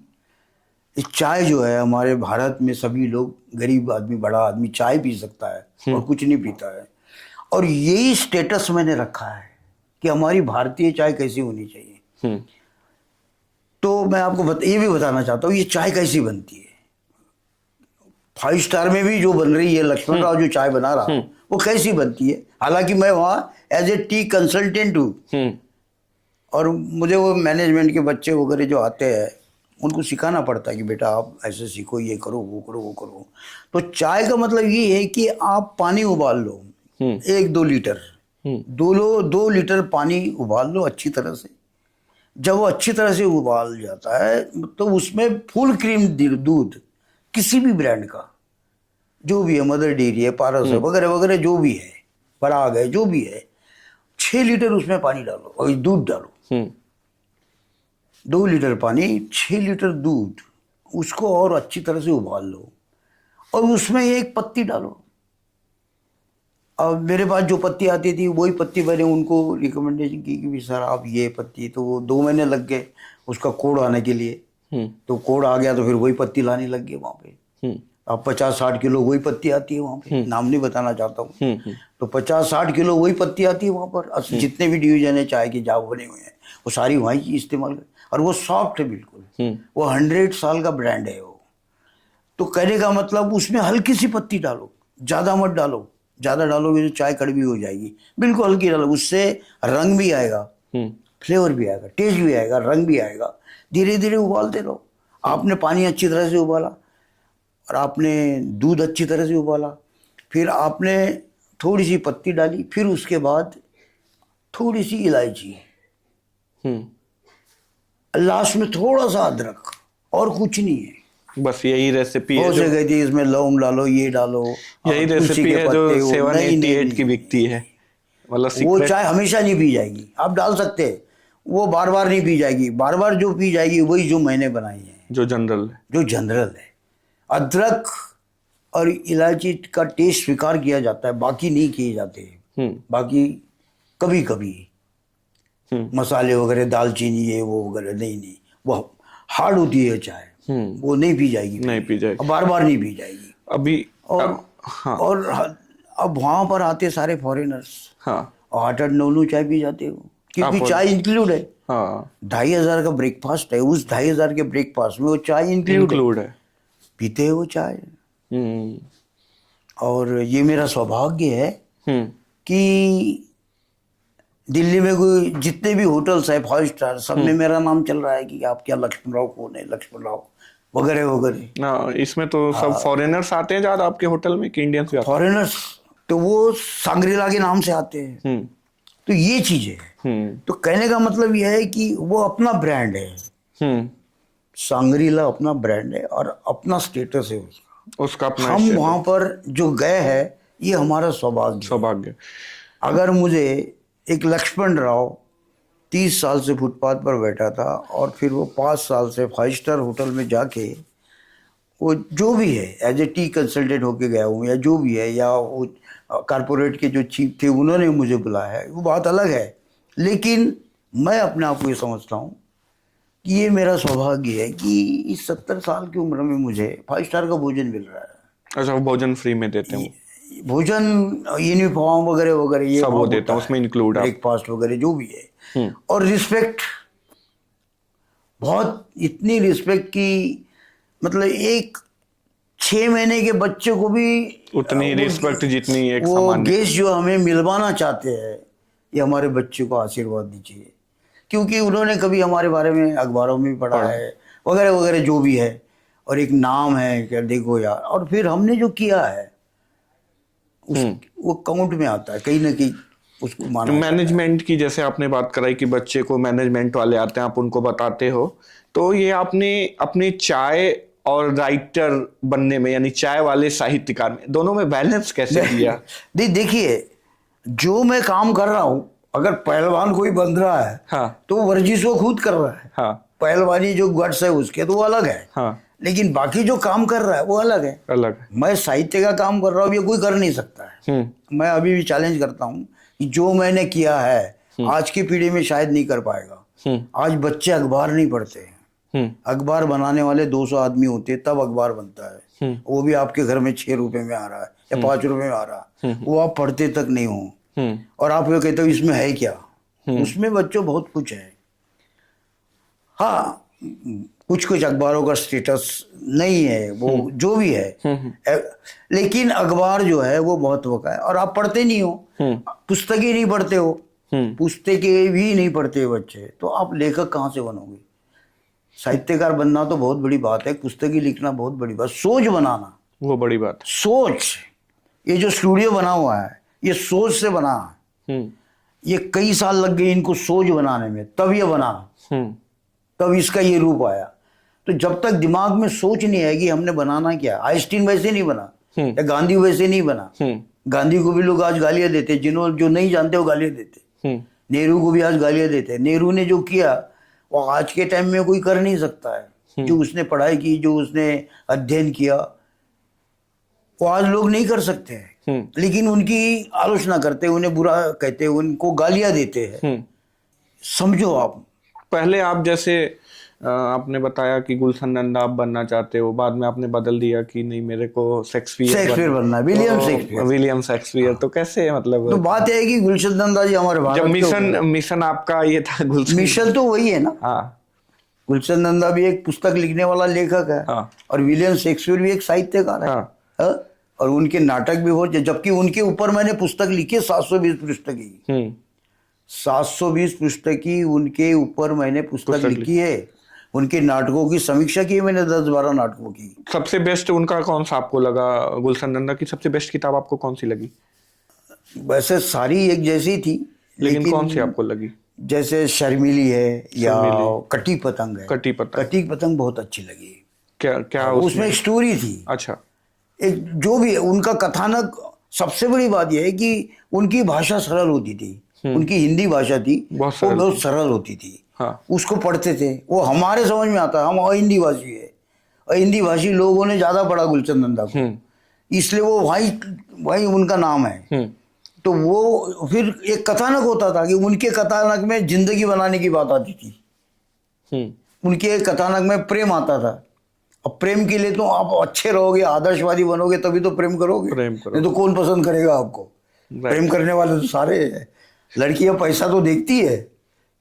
चाय जो है हमारे भारत में सभी लोग, गरीब आदमी, बड़ा आदमी चाय पी सकता है और कुछ नहीं पीता है। और यही स्टेटस मैंने रखा है कि हमारी भारतीय चाय कैसी होनी चाहिए। तो मैं आपको ये भी बताना चाहता हूँ ये चाय कैसी बनती है। 5 स्टार में भी जो बन रही है, लक्ष्मण राव जो चाय बना रहा है वो कैसी बनती है। हालांकि मैं वहाँ एज ए टी कंसल्टेंट हूँ और मुझे वो मैनेजमेंट के बच्चे वगैरह जो आते हैं उनको सिखाना पड़ता है कि बेटा आप ऐसे सीखो, ये करो, वो करो, वो करो। तो चाय का मतलब ये है कि आप पानी उबाल लो 1-2 लीटर, 2 लीटर पानी उबाल लो अच्छी तरह से। जब वो अच्छी तरह से उबाल जाता है तो उसमें फुल क्रीम दूध, किसी भी ब्रांड का, जो भी है, मदर डेयरी है, पारस है, वगैरह वगैरह, जो भी है, पराग है, जो भी है, 6 लीटर उसमें पानी डालो और दूध डालो, 2 लीटर पानी 6 लीटर दूध, उसको और अच्छी तरह से उबाल लो और उसमें एक पत्ती डालो। अब मेरे पास जो पत्ती आती थी वही पत्ती मैंने उनको रिकमेंडेशन की कि भी सर आप ये पत्ती, तो वो 2 महीने लग गए उसका कोड आने के लिए। तो कोड आ गया तो फिर वही पत्ती लाने लग गए वहाँ पे। अब 50-60 किलो वही पत्ती आती है वहाँ पे, नाम नहीं बताना चाहता हूँ। तो 50-60 किलो वही पत्ती आती है वहाँ पर। जितने भी डिवीजन है चाय के जाग बने हुए हैं वो सारी वहीं की इस्तेमाल कर, और वो सॉफ्ट है बिल्कुल, वो 100 साल का ब्रांड है वो। तो कहने का मतलब उसमें हल्की सी पत्ती डालो, ज़्यादा मत डालो, ज़्यादा डालोगे तो चाय कड़वी हो जाएगी। बिल्कुल हल्की डालो, उससे रंग भी आएगा, फ्लेवर भी आएगा, टेस्ट भी आएगा, रंग भी आएगा। धीरे धीरे उबालते रहो। आपने पानी अच्छी तरह से उबाला और आपने दूध अच्छी तरह से उबाला, फिर आपने थोड़ी सी पत्ती डाली, फिर उसके बाद थोड़ी सी इलायची, लास्ट में थोड़ा सा अदरक, और कुछ नहीं है। बस यही रेसिपी है हो से गई थी, इसमें लौंग डालो, ये डालो, यही रेसिपी है जो 788 की बिकती है। मतलब वो चाय हमेशा नहीं पी जाएगी, आप डाल सकते हैं, वो बार बार नहीं पी जाएगी। बार बार जो पी जाएगी वही जो मैंने बनाई है, जो जनरल है। अदरक और इलायची का टेस्ट स्वीकार किया जाता है, बाकी नहीं किए जाते। बाकी कभी कभी मसाले वगैरह, दालचीनी, ये वो वगैरह, नहीं, वो हार्ड होती है चाय, वो नहीं पी जाएगी, बार बार नहीं पी जाएगी अभी। और अब वहां पर आते सारे फॉरेनर्स, और 8-9 चाय पी जाते हो, क्योंकि चाय इंक्लूड है। 2,500 का ब्रेकफास्ट है, उस 2,500 के ब्रेकफास्ट में वो चाय इंक्लूड है, पीते हैं वो चाय। और ये मेरा सौभाग्य है कि दिल्ली में कोई जितने भी होटल्स है 5 स्टार, सब में मेरा नाम चल रहा है कि आप क्या लक्ष्मण राव कौन है, लक्ष्मण राव वगैरह वगैरह। इसमें तो सब फॉरेनर्स आते हैं ज्यादा आपके होटल में कि इंडियंस? फॉरेनर्स तो वो सांग्रीला के नाम से आते हैं। तो ये चीजें है। तो कहने का मतलब यह है कि वो अपना ब्रांड है, सांग्रीला अपना ब्रांड है और अपना स्टेटस है उसका अपना। हम वहां पर जो गए हैं, ये हमारा सौभाग्य। अगर मुझे एक लक्ष्मण राव 30 साल से फुटपाथ पर बैठा था और फिर वो 5 साल से 5 स्टार होटल में जाके, वो जो भी है एज ए टी कंसल्टेंट होके गया हूँ, या जो भी है, या वो कारपोरेट के जो चीफ थे उन्होंने मुझे बुलाया है, वो बात अलग है। लेकिन मैं अपने आप को ये समझता हूँ कि ये मेरा सौभाग्य है कि इस 70 साल की उम्र में मुझे 5 स्टार का भोजन मिल रहा है। अच्छा, वो भोजन फ्री में देते हैं? भोजन, यूनिफॉर्म वगैरह वगैरह ये सब वो देता है, उसमें इंक्लूड है, ब्रेकफास्ट वगैरह जो भी है। और रिस्पेक्ट, बहुत इतनी रिस्पेक्ट की, मतलब एक 6 महीने के बच्चे को भी उतनी रिस्पेक्ट जितनी एक सामान्य गेस्ट जो हमें मिलवाना चाहते हैं, ये हमारे बच्चे को आशीर्वाद दीजिए, क्योंकि उन्होंने कभी हमारे बारे में अखबारों में भी पढ़ा है वगैरह वगैरह जो भी है, और एक नाम है कि देखो यार, और फिर हमने जो किया है वो काउंट में आता है, कहीं ना कहीं उसको माना। मैनेजमेंट की जैसे आपने बात कराई कि बच्चे को मैनेजमेंट वाले आते हैं, आप उनको बताते हो, तो ये आपने अपनी चाय और राइटर बनने में, यानी चाय वाले साहित्यकार में, दोनों में बैलेंस कैसे किया? देखिए, जो मैं काम कर रहा हूँ, अगर पहलवान कोई बन रहा है तो वर्जिश वो खुद कर रहा है, पहलवानी जो गट्स है उसके तो वो अलग है, लेकिन बाकी जो काम कर रहा है वो अलग है। मैं साहित्य का काम कर रहा हूँ, ये कोई कर नहीं सकता है। मैं अभी भी चैलेंज करता हूँ कि जो मैंने किया है आज की पीढ़ी में शायद नहीं कर पाएगा। आज बच्चे अखबार नहीं पढ़ते हैं, अखबार बनाने वाले 200 आदमी होते हैं तब अखबार बनता है, वो भी आपके घर में 6 रुपए में आ रहा है या 5 रुपए में आ रहा है, वो आप पढ़ते तक नहीं हो, और आप ये कहते हो इसमें है क्या? उसमें बच्चों बहुत कुछ है। हाँ, कुछ अखबारों का स्टेटस नहीं है, वो जो भी है, लेकिन अखबार जो है वो महत्व का है। और आप पढ़ते नहीं हो, पुस्तकें नहीं पढ़ते हो, पुस्तकें भी नहीं पढ़ते बच्चे, तो आप लेखक कहाँ से बनोगे? साहित्यकार बनना तो बहुत बड़ी बात है, पुस्तकें लिखना बहुत बड़ी बात, सोच बनाना वो बड़ी बात। सोच, ये जो स्टूडियो बना हुआ है ये सोच से बना है, ये कई साल लग गए इनको सोच बनाने में, तब ये बना, तब इसका ये रूप आया। तो जब तक दिमाग में सोच नहीं आएगी हमने बनाना क्या? आइंस्टीन वैसे नहीं बना, या गांधी वैसे नहीं बना। गांधी को भी लोग आज गालियां देते, जो नहीं जानते वो गालियां देते। नेहरू को भी आज गालियां देते हैं। नेहरू ने जो किया वो आज के टाइम में कोई कर नहीं सकता है। जो उसने पढ़ाई की, जो उसने अध्ययन किया, वो आज लोग नहीं कर सकते हैं। लेकिन उनकी आलोचना करते हैं, उन्हें बुरा कहते हैं, उनको गालियां देते हैं। समझो आप, पहले आप जैसे आपने बताया कि गुलशन नंदा आप बनना चाहते हो, बाद में आपने बदल दिया कि नहीं मेरे को शेक्सपियर बनना है, विलियम शेक्सपियर। तो कैसे, मतलब तो बात यह है कि गुलशन नंदा जी हमारे भारत जब मिशन आपका ये था, गुलशन मिशन तो वही है ना। हाँ, गुलशन नंदा भी एक पुस्तक लिखने वाला लेखक है। हाँ। और विलियम शेक्सपियर भी एक साहित्यकार है। हाँ। हाँ? और उनके नाटक भी हो, जबकि उनके ऊपर मैंने पुस्तक लिखी है 720 पृष्ठ की। 720 पृष्ठ की उनके ऊपर मैंने पुस्तक लिखी है। उनके नाटकों की समीक्षा की है मैंने, 10-12 नाटकों की। सबसे बेस्ट उनका कौन सा आपको लगा? गुलशन नंदा की सबसे बेस्ट किताब आपको कौन सी लगी? वैसे सारी एक जैसी थी, लेकिन कौन सी आपको लगी? जैसे शर्मिली है या कटी पतंग है। कटी पतंग बहुत अच्छी लगी। क्या उसमें एक स्टोरी थी। अच्छा। एक जो भी उनका कथानक, सबसे बड़ी बात यह है कि उनकी भाषा सरल होती थी। उनकी हिंदी भाषा थी, वो बहुत सरल होती थी। हाँ। उसको पढ़ते थे, वो हमारे समझ में आता है। हम अहिंदी भाषी है, अहिंदी भाषी लोगों ने ज्यादा पढ़ा गुलशन नंदा को, इसलिए वो वही उनका नाम है। तो वो फिर एक कथानक होता था कि उनके कथानक में जिंदगी बनाने की बात आती थी। उनके कथानक में प्रेम आता था। अब प्रेम के लिए तो आप अच्छे रहोगे, आदर्शवादी बनोगे, तभी तो प्रेम करोगे। नहीं तो कौन पसंद करेगा आपको? प्रेम करने वाले तो सारे हैं। लड़कियां पैसा तो देखती है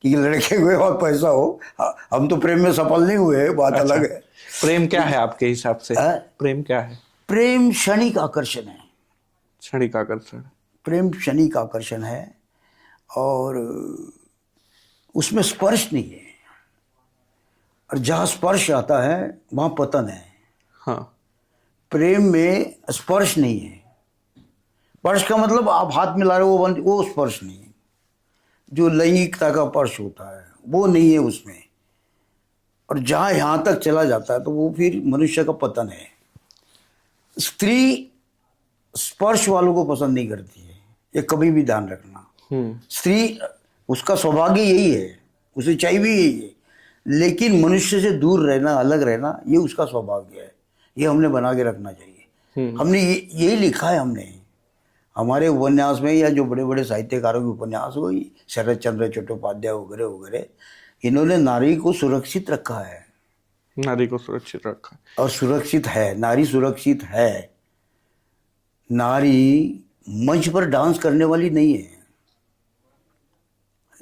कि लड़के के पास पैसा हो। हम तो प्रेम में सफल नहीं हुए, बात अलग है। प्रेम क्या है आपके हिसाब से? प्रेम क्या है? प्रेम क्षणिक आकर्षण है। क्षणिक आकर्षण, प्रेम क्षणिक आकर्षण है, और उसमें स्पर्श नहीं है। और जहां स्पर्श आता है वहां पतन है। हाँ। प्रेम में स्पर्श नहीं है। स्पर्श का मतलब आप हाथ मिला रहे हो, वो स्पर्श नहीं है। जो लैंगिकता का स्पर्श होता है वो नहीं है उसमें। और जहां यहां तक चला जाता है तो वो फिर मनुष्य का पतन है। स्त्री स्पर्श वालों को पसंद नहीं करती है, ये कभी भी ध्यान रखना। स्त्री, उसका सौभाग्य यही है, उसे चाहिए भी यही है। लेकिन मनुष्य से दूर रहना, अलग रहना, ये उसका सौभाग्य है। ये हमने बना के रखना चाहिए। हमने यही लिखा है। हमने हमारे उपन्यास में, या जो बड़े बड़े साहित्यकारों के उपन्यास हो, शरद चंद्र चट्टोपाध्याय वगैरह वगैरह, इन्होंने नारी को सुरक्षित रखा है। नारी को सुरक्षित रखा और सुरक्षित है, नारी सुरक्षित है। नारी मंच पर डांस करने वाली नहीं है,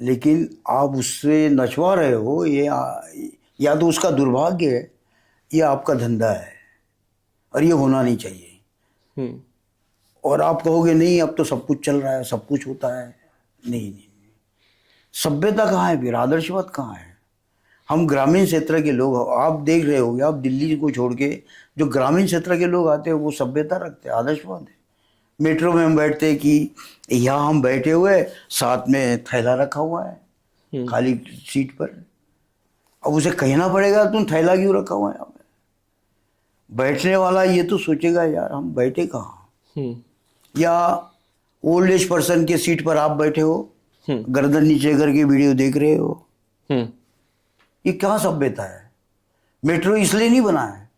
लेकिन आप उससे नचवा रहे हो, ये या तो उसका दुर्भाग्य है या आपका धंधा है, और ये होना नहीं चाहिए। और आप कहोगे नहीं अब तो सब कुछ चल रहा है, सब कुछ होता है। नहीं, सभ्यता कहाँ है फिर? आदर्शवाद कहाँ है? हम ग्रामीण क्षेत्र के लोग, आप देख रहे होगे, आप दिल्ली को छोड़ के जो ग्रामीण क्षेत्र के लोग आते हैं वो सभ्यता रखते हैं, आदर्शवाद है। मेट्रो में हम बैठते हैं कि यहाँ हम बैठे हुए, साथ में थैला रखा हुआ है खाली सीट पर। अब उसे कहना पड़ेगा तुम थैला क्यों रखा हुआ है यहाँ पे? बैठने वाला ये तो सोचेगा यार हम बैठे कहाँ। या ओल्ड एज पर्सन के सीट पर आप बैठे हो, गर्दन नीचे करके वीडियो देख रहे हो, ये क्या सभ्यता है? मेट्रो इसलिए नहीं बना है।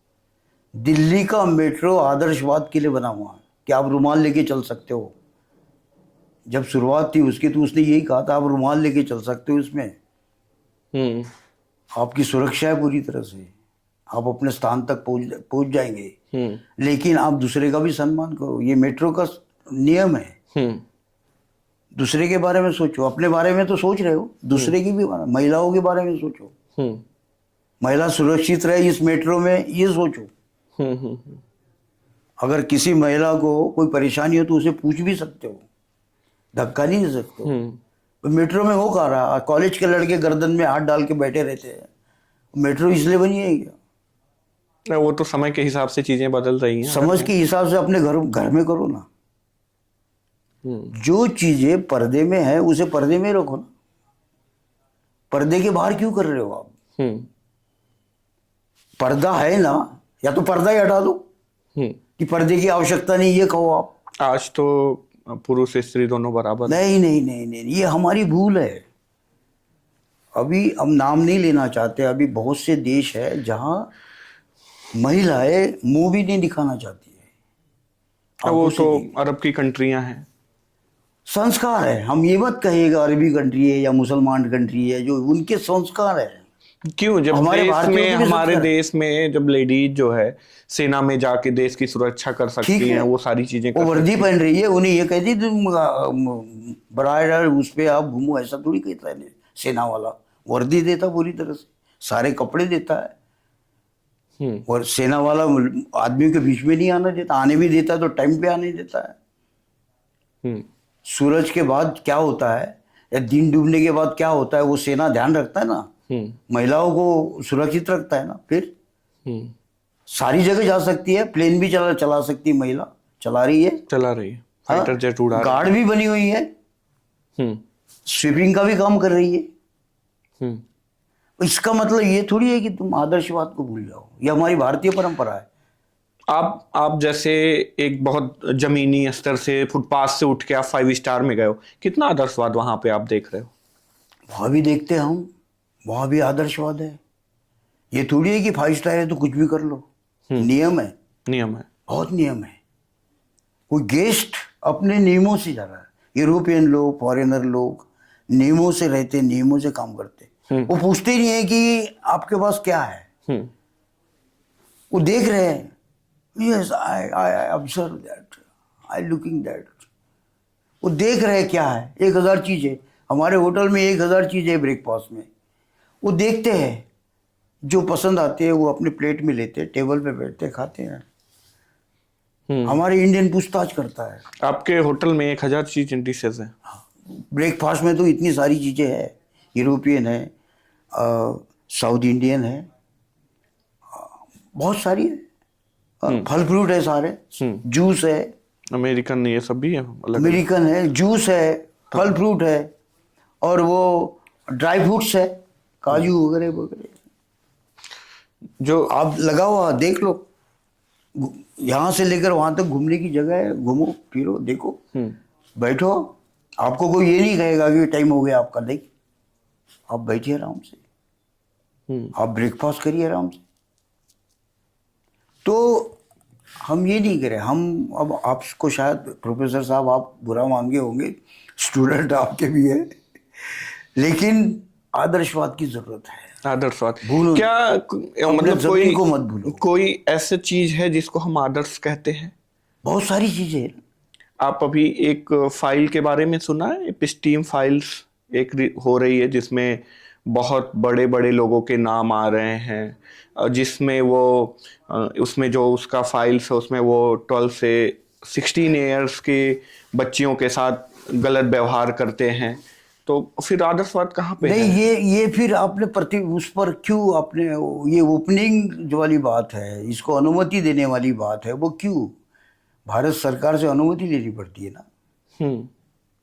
दिल्ली का मेट्रो आदर्शवाद के लिए बना हुआ है कि आप रुमाल लेके चल सकते हो। जब शुरुआत थी उसकी तो उसने यही कहा था, आप रुमाल लेके चल सकते हो इसमें, आपकी सुरक्षा है पूरी तरह से, आप अपने स्थान तक पहुंच जाएंगे। लेकिन आप दूसरे का भी सम्मान करो, ये मेट्रो का नियम है। दूसरे के बारे में सोचो, अपने बारे में तो सोच रहे हो, दूसरे की भी, महिलाओं के बारे में सोचो। महिला सुरक्षित रहे इस मेट्रो में, ये सोचो। अगर किसी महिला को कोई परेशानी हो तो उसे पूछ भी सकते हो, धक्का नहीं दे सकते हो। तो मेट्रो में हो कहा रहा, कॉलेज के लड़के गर्दन में हाथ डाल के बैठे रहते हैं। मेट्रो इसलिए बनी है क्या? वो तो समय के हिसाब से चीजें बदल रही हैं। समझ के हिसाब से अपने घर में करो ना। जो चीजें पर्दे में है उसे पर्दे में रखो ना। पर्दे के बाहर क्यों कर रहे हो आप? पर्दा है ना, या तो पर्दा ही हटा दो कि पर्दे की आवश्यकता नहीं, ये कहो आप। आज तो पुरुष स्त्री दोनों बराबर? नहीं नहीं नहीं नहीं, ये हमारी भूल है। अभी हम नाम नहीं लेना चाहते, अभी बहुत से देश है जहां महिलाएं मुंह भी नहीं दिखाना चाहती है। वो आंखों से तो नहीं। अरब की कंट्रियां हैं। संस्कार है, हम ये मत कहिएगा अरबी कंट्री है या मुसलमान कंट्री है, जो उनके संस्कार है। क्यों? जब हमारे देश भारतीयों में, के भी हमारे संस्कार है। देश में जब लेडीज जो है सेना में जाके देश की सुरक्षा कर सकती ठीक है, हैं, वो सारी चीजें वो कर वर्दी सकती पहन रही है, उन्हें ये कहती तुम बराबर उस पे आप घूमो, ऐसा थोड़ी कहता है सेना वाला। वर्दी देता पूरी तरह से, सारे कपड़े देता है। हैं। और सेना वाला आदमी के बीच में नहीं आना देता, आने भी देता है तो टाइम पे आने देता है। हम्म सूरज के बाद क्या होता है या दिन डूबने के बाद क्या होता है, वो सेना ध्यान रखता है ना, हम्म महिलाओं को सुरक्षित रखता है ना। फिर हम्म सारी जगह जा सकती है, प्लेन भी चला सकती है, महिला चला रही है। चला रही है, हाँ, फाइटर जेट उड़ा रही गार्ड भी बनी हुई है, है। स्वीपिंग का भी काम कर रही है। हम्म। इसका मतलब ये थोड़ी है कि तुम आदर्शवाद को भूल जाओ, ये हमारी भारतीय परंपरा है। आप जैसे एक बहुत जमीनी स्तर से, फुटपाथ से उठ के आप 5 स्टार में गए हो, कितना आदर्शवाद वहां पे आप देख रहे हो? वहां भी देखते हैं हम, वहां भी आदर्शवाद है। ये थोड़ी है कि 5 स्टार है तो कुछ भी कर लो, नियम है, नियम है। बहुत नियम है। कोई गेस्ट अपने नियमों से जा रहा है, यूरोपियन लोग, फॉरेनर लोग नियमों से रहते, नियमों से काम करते। वो पूछते ही नहीं है कि आपके पास क्या है, हम्म वो देख रहे हैं। Yes, I observe that, I looking that. वो देख रहे हैं क्या है। 1000 चीजें हमारे होटल में, 1000 चीजें ब्रेकफास्ट में, वो देखते हैं। जो पसंद आते हैं वो अपने प्लेट में लेते हैं, टेबल पे बैठते खाते हैं। हमारे इंडियन पूछताछ करता है। आपके होटल में 1000 चीज डिशेज हैं? ब्रेकफास्ट में तो इतनी सारी चीजें हैं, यूरोपियन है, साउथ इंडियन है, बहुत सारी है। फल फ्रूट है सारे, जूस है, अमेरिकन, ये सब भी है अलग? अमेरिकन है, जूस है, फल फ्रूट है, और वो ड्राई फ्रूट्स है, काजू वगैरह वगैरह। जो आप लगा हुआ देख लो, यहाँ से लेकर वहां तक घूमने की जगह है, घूमो फिरो देखो, बैठो। आपको कोई ये नहीं कहेगा कि टाइम हो गया आपका, नहीं, आप बैठिए आराम से, आप ब्रेकफास्ट करिए आराम से। तो हम ये नहीं करें। हम अब आपको शायद प्रोफेसर साहब आप बुरा मांगे होंगे, स्टूडेंट आपके भी है, लेकिन आदर्शवाद की जरूरत है। आदर्शवाद भूलो क्या? मतलब जमीन को मत भूलो। कोई ऐसी चीज है जिसको हम आदर्श कहते हैं? बहुत सारी चीजें हैं। आप अभी एक फाइल के बारे में सुना है? एपिस्टीम फाइल्स एक हो रही है जिसमें बहुत बड़े बड़े लोगों के नाम आ रहे हैं, जिसमें वो उसमें जो उसका फाइल्स है उसमें वो 12 से 16 ईयर्स के बच्चियों के साथ गलत व्यवहार करते हैं। तो फिर आदर्शवाद कहाँ पे नहीं, है? ये फिर आपने उस पर क्यों आपने ये ओपनिंग जो वाली बात है, इसको अनुमति देने वाली बात है, वो क्यों भारत सरकार से अनुमति लेनी पड़ती है ना।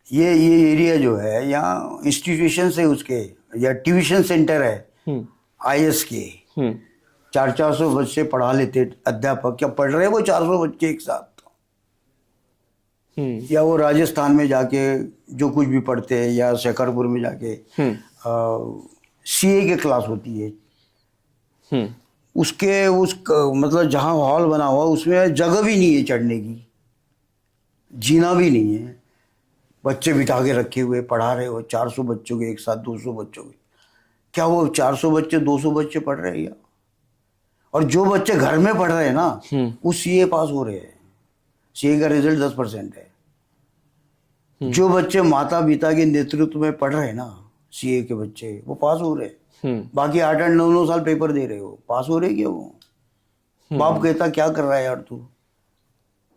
ये एरिया जो है, यहाँ इंस्टीट्यूशन है उसके, या ट्यूशन सेंटर है आईएएस के, 400 बच्चे पढ़ा लेते अध्यापक, क्या पढ़ रहे हैं वो 400 बच्चे एक साथ? या वो राजस्थान में जाके जो कुछ भी पढ़ते हैं, या शेखरपुर में जाके सीए की क्लास होती है, उसके मतलब जहाँ हॉल बना हुआ उसमें जगह भी नहीं है चढ़ने की, जीना भी नहीं है, बच्चे बिठा के रखे हुए पढ़ा रहे हो 400 बच्चों के एक साथ, 200 बच्चों के। क्या वो 400 बच्चे 200 बच्चे पढ़ रहे हैं या? और जो बच्चे घर में पढ़ रहे हैं ना, वो सीए पास हो रहे हैं, सीए का रिजल्ट 10% है। जो बच्चे माता पिता के नेतृत्व में पढ़ रहे हैं ना, सीए के बच्चे, वो पास हो रहे हैं। बाकी 8-8, 9-9 साल पेपर दे रहे हो, पास हो रहे क्या वो? बाप कहता क्या कर रहा है यार तू?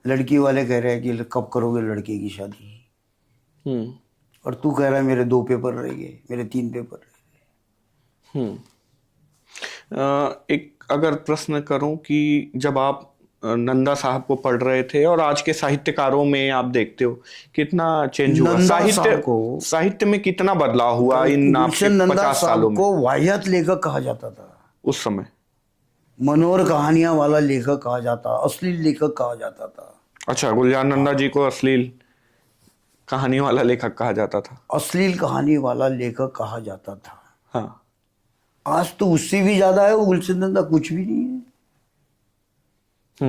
लड़की वाले कह रहे हैं कि कब करोगे लड़के की शादी, और तू कह रहा है मेरे 2 पेपर रह गए, मेरे 3 पेपर रह गए। एक अगर प्रश्न करूं कि जब आप नंदा साहब को पढ़ रहे थे और आज के साहित्यकारों में आप देखते हो कितना चेंज हुआ, साहित्य में कितना बदलाव हुआ इन आपके 50 सालों में? को वाहियात लेखक कहा जाता था उस समय, मनोहर कहानियां वाला लेखक कहा जाता, अश्लील लेखक कहा जाता था। अच्छा, गुलजार नंदा जी को अश्लील? कहानियों वाला लेखक कहा जाता था। अश्लील कहानी वाला लेखक कहा जाता था। हाँ। आज तो उससे भी ज्यादा है वो गुलशन नंदा, कुछ भी नहीं है।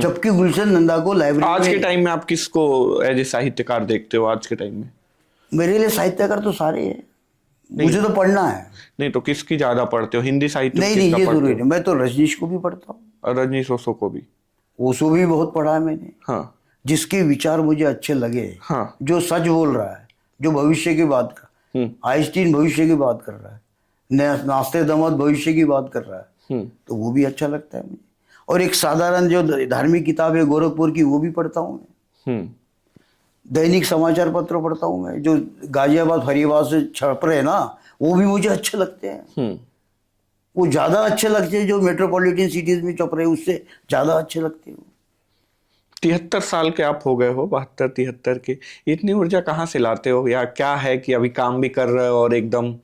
जबकि गुलशन नंदा को लाइब्रेरी आज के में, टाइम में आप किसको एज ए साहित्यकार देखते हो आज के टाइम में? मेरे लिए साहित्यकार तो सारे हैं, मुझे तो पढ़ना है। नहीं तो किसकी ज्यादा पढ़ते हो? हिंदी साहित्य नहीं किसका ये पढ़ते जरूरी हो? नहीं, मैं तो रजनीश को भी पढ़ता हूँ, और रजनीश ओशो को भी? ओशो भी बहुत पढ़ा है मैंने। हाँ जिसके विचार मुझे अच्छे लगे, हाँ। जो सच बोल रहा है, जो भविष्य की बात कर, आइंस्टीन भविष्य की बात कर रहा है, नास्ते दमद भविष्य की बात कर रहा है, तो वो भी अच्छा लगता है मुझे। और एक साधारण जो धार्मिक किताब है गोरखपुर की, वो भी पढ़ता हूँ मैं। दैनिक समाचार पत्र पढ़ता हूँ मैं, जो गाजियाबाद फरीदाबाद से छप रहे हैं ना, वो भी मुझे अच्छे लगते हैं। वो ज्यादा अच्छे लगते हैं जो मेट्रोपॉलिटन सिटीज में छप रहे हैं, उससे ज्यादा अच्छे लगते हैं। 73 साल के आप हो गए हो, 72-73 के। इतनी ऊर्जा कहाँ से लाते हो, या क्या है कि अभी काम भी कर रहे हो और एकदम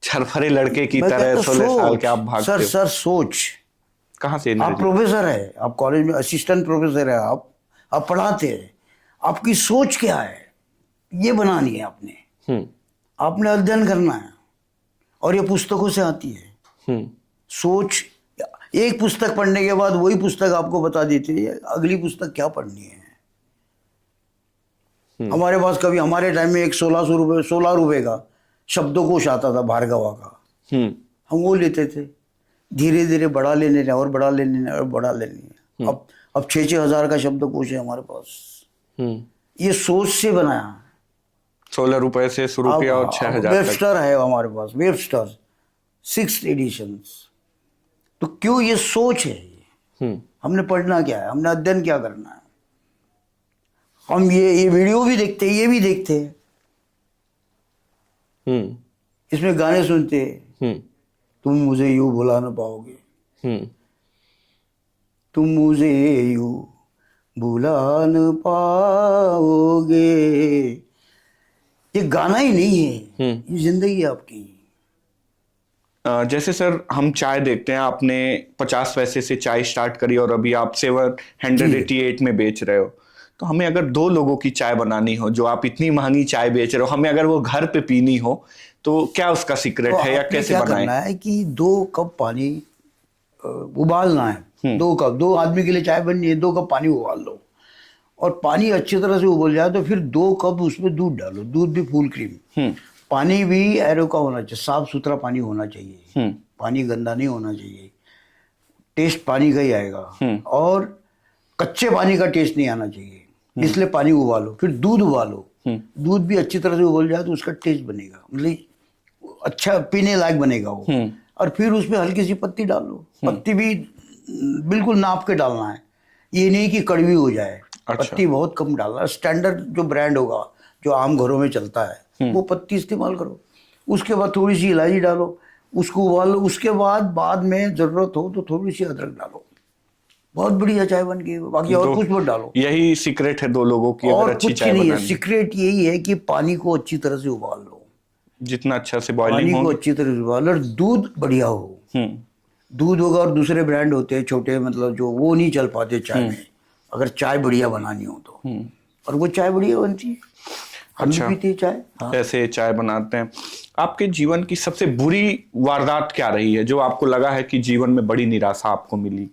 छरफरे लड़के की मैं तरह कहता 16 साल सोच, के आप भागते हो? सर सोच, कहाँ से आप एनर्जी? प्रोफेसर है, आप कॉलेज में असिस्टेंट प्रोफेसर है, आप पढ़ाते हैं, आपकी सोच क्या है ये बनानी है आपने। आपने अध्ययन करना है, और ये पुस्तकों से आती है सोच। एक पुस्तक पढ़ने के बाद वही पुस्तक आपको बता देती है अगली पुस्तक क्या पढ़नी है। हमारे पास कभी हमारे टाइम में एक 16 रुपए का शब्दकोश आता था भार्गवा का, हम वो लेते थे। धीरे धीरे बढ़ा लेने और बढ़ा लेने और बढ़ा लेने, अब 6-6 हजार का शब्दकोश है हमारे पास। ये सोच से बनाया। 16 रुपए से शुरू किया और 6,000 तक। वेबस्टर है हमारे पास, वेबस्टर 6 एडिशंस। तो क्यों? ये सोच है। हमने पढ़ना क्या है, हमने अध्ययन क्या करना है। हम ये वीडियो भी देखते हैं, ये भी देखते हैं, इसमें गाने सुनते हैं। तुम मुझे यूं भुला ना पाओगे, तुम मुझे यूं भुला न पाओगे, ये गाना ही नहीं है, ये जिंदगी है आपकी। जैसे सर हम चाय देखते हैं, आपने 50 पैसे से चाय स्टार्ट करी और अभी आप 788 में बेच रहे हो। तो हमें अगर 2 लोगों की चाय बनानी हो, जो आप इतनी महंगी चाय बेच रहे हो, हमें अगर वो घर पे पीनी हो, तो क्या उसका सीक्रेट है या कैसे क्या बनाएं? करना है कि 2 कप पानी उबालना है। 2 कप, 2 आदमी के लिए चाय बननी है, 2 कप पानी उबाल लो, और पानी अच्छी तरह से उबल जाए तो फिर 2 कप उसमें दूध डालो, दूध भी फुल क्रीम। पानी भी एरो का होना चाहिए, साफ सुथरा पानी होना चाहिए, पानी गंदा नहीं होना चाहिए, टेस्ट पानी का ही आएगा, और कच्चे पानी का टेस्ट नहीं आना चाहिए। इसलिए पानी उबालो, फिर दूध उबालो, दूध भी अच्छी तरह से उबल जाए तो उसका टेस्ट बनेगा, मतलब अच्छा पीने लायक बनेगा वो। और फिर उसमें हल्की सी पत्ती डालो, पत्ती भी बिल्कुल नाप के डालना है, ये नहीं कि कड़वी हो जाए। अच्छा। पत्ती बहुत कम डालना, स्टैंडर्ड जो ब्रांड होगा जो आम घरों में चलता है वो पत्ती इस्तेमाल करो। उसके बाद थोड़ी सी इलायची डालो, उसको उबालो, उसके बाद में जरूरत हो तो थोड़ी सी अदरक डालो, बहुत बढ़िया चाय बन गई। बाकी और कुछ मत डालो। यही सीक्रेट है 2 लोगों की और अगर अच्छी कुछ चाय नहीं है, बनानी। सीक्रेट यही है कि पानी को अच्छी तरह से उबाल लो, जितना अच्छा से पानी बॉइलिंग को हो। अच्छी तरह से उबाल, और दूध बढ़िया हो। दूध होगा, और दूसरे ब्रांड होते हैं छोटे, मतलब जो वो नहीं चल पाते चाय में, अगर चाय बढ़िया बनानी हो तो, और वो चाय बढ़िया बनती है। हम भी पीते हैं चाय। हाँ। ऐसे चाय बनाते हैं। आपके जीवन की सबसे बुरी वारदात क्या रही है, जो आपको लगा है कि जीवन में बड़ी निराशा आपको मिली?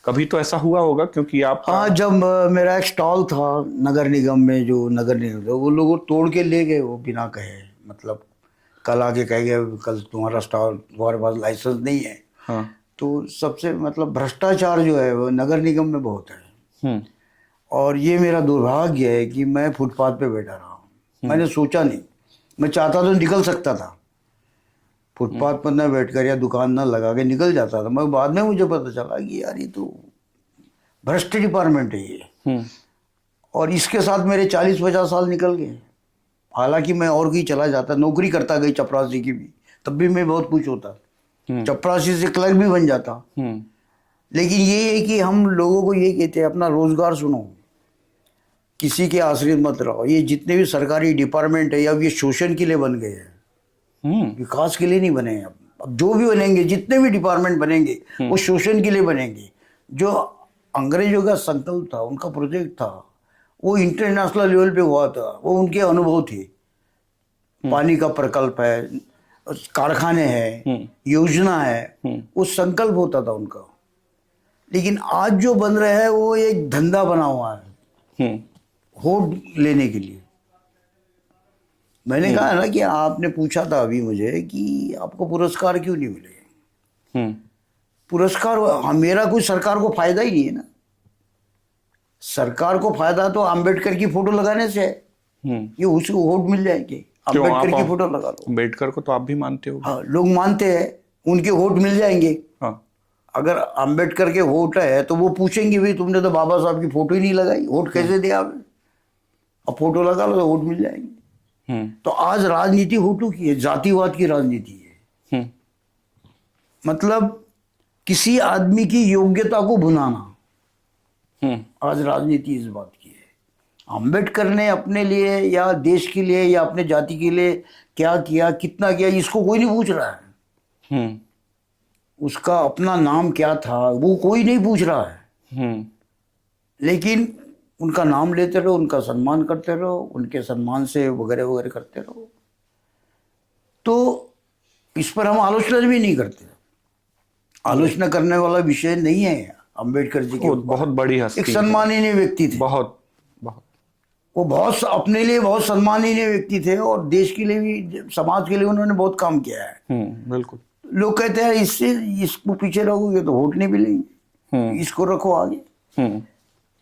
कभी तो ऐसा हुआ होगा, क्योंकि आप। हाँ, जब मेरा एक स्टॉल था नगर निगम में, जो नगर निगम था, वो लोग तोड़ के ले गए, वो बिना कहे, मतलब कल आके कह गए कल तुम्हारा स्टॉल, तुम्हारे पास लाइसेंस नहीं है। हाँ। तो सबसे मतलब भ्रष्टाचार जो है वो नगर निगम में बहुत है। और ये मेरा दुर्भाग्य है कि मैं फुटपाथ पे बैठा रहा हूँ। मैंने सोचा नहीं, मैं चाहता तो निकल सकता था, फुटपाथ पर न बैठकर या दुकान न लगा के निकल जाता था। मैं बाद में मुझे पता चला कि यार ये तो भ्रष्ट डिपार्टमेंट है ये, और इसके साथ मेरे 40-50 साल निकल गए। हालांकि मैं और कहीं चला जाता, नौकरी करता गई चपरासी की भी, तब भी मैं बहुत खुश होता, चपरासी से क्लर्क भी बन जाता। लेकिन ये है कि हम लोगों को ये कहते हैं अपना रोजगार सुनो, किसी के आश्रित मत रहो। ये जितने भी सरकारी डिपार्टमेंट है अब ये शोषण के लिए बन गए हैं, विकास के लिए नहीं बने हैं। अब जो भी बनेंगे, जितने भी डिपार्टमेंट बनेंगे वो शोषण के लिए बनेंगे। जो अंग्रेजों का संकल्प था, उनका प्रोजेक्ट था, वो इंटरनेशनल लेवल पे हुआ था, वो उनके अनुभव थे। पानी का प्रकल्प है, कारखाने हैं, योजना है, वो संकल्प होता था उनका। लेकिन आज जो बन रहा है वो एक धंधा बना हुआ है वोट लेने के लिए। मैंने कहा ना कि आपने पूछा था अभी मुझे कि आपको पुरस्कार क्यों नहीं मिले। पुरस्कार मेरा कोई सरकार को फायदा ही नहीं है ना। सरकार को फायदा तो अंबेडकर की फोटो लगाने से है, ये उसको वोट मिल जाएंगे। अंबेडकर की फोटो लगा लो। अंबेडकर को तो आप भी मानते हो? हाँ, लोग मानते हैं, उनके वोट मिल जाएंगे। हाँ। अगर अंबेडकर के वोट है तो वो पूछेंगे भाई तुमने तो बाबा साहब की फोटो ही नहीं लगाई, वोट कैसे दिया आपने? अब फोटो लगा लो तो वोट मिल जाएंगे। तो आज राजनीति वोटों की है, जातिवाद की राजनीति है। मतलब किसी आदमी की योग्यता को भुनाना, आज राजनीति इस बात की है। अंबेडकर ने अपने लिए या देश के लिए या अपने जाति के लिए क्या किया, कितना किया, इसको कोई नहीं पूछ रहा है। उसका अपना नाम क्या था वो कोई नहीं पूछ रहा है। लेकिन उनका नाम लेते रहो, उनका सम्मान करते रहो, उनके सम्मान से वगैरह वगैरह करते रहो। तो इस पर हम आलोचना भी नहीं करते। आलोचना करने वाला विषय नहीं है अंबेडकर जी के। बहुत बड़ी हस्ती, एक सम्माननीय व्यक्ति थे। बहुत वो बहुत अपने लिए बहुत सम्माननीय व्यक्ति थे और देश के लिए भी, समाज के लिए उन्होंने बहुत काम किया है। बिल्कुल। लोग कहते हैं इससे इसको पीछे रखोगे तो वोट नहीं मिलेंगे, इसको रखो आगे।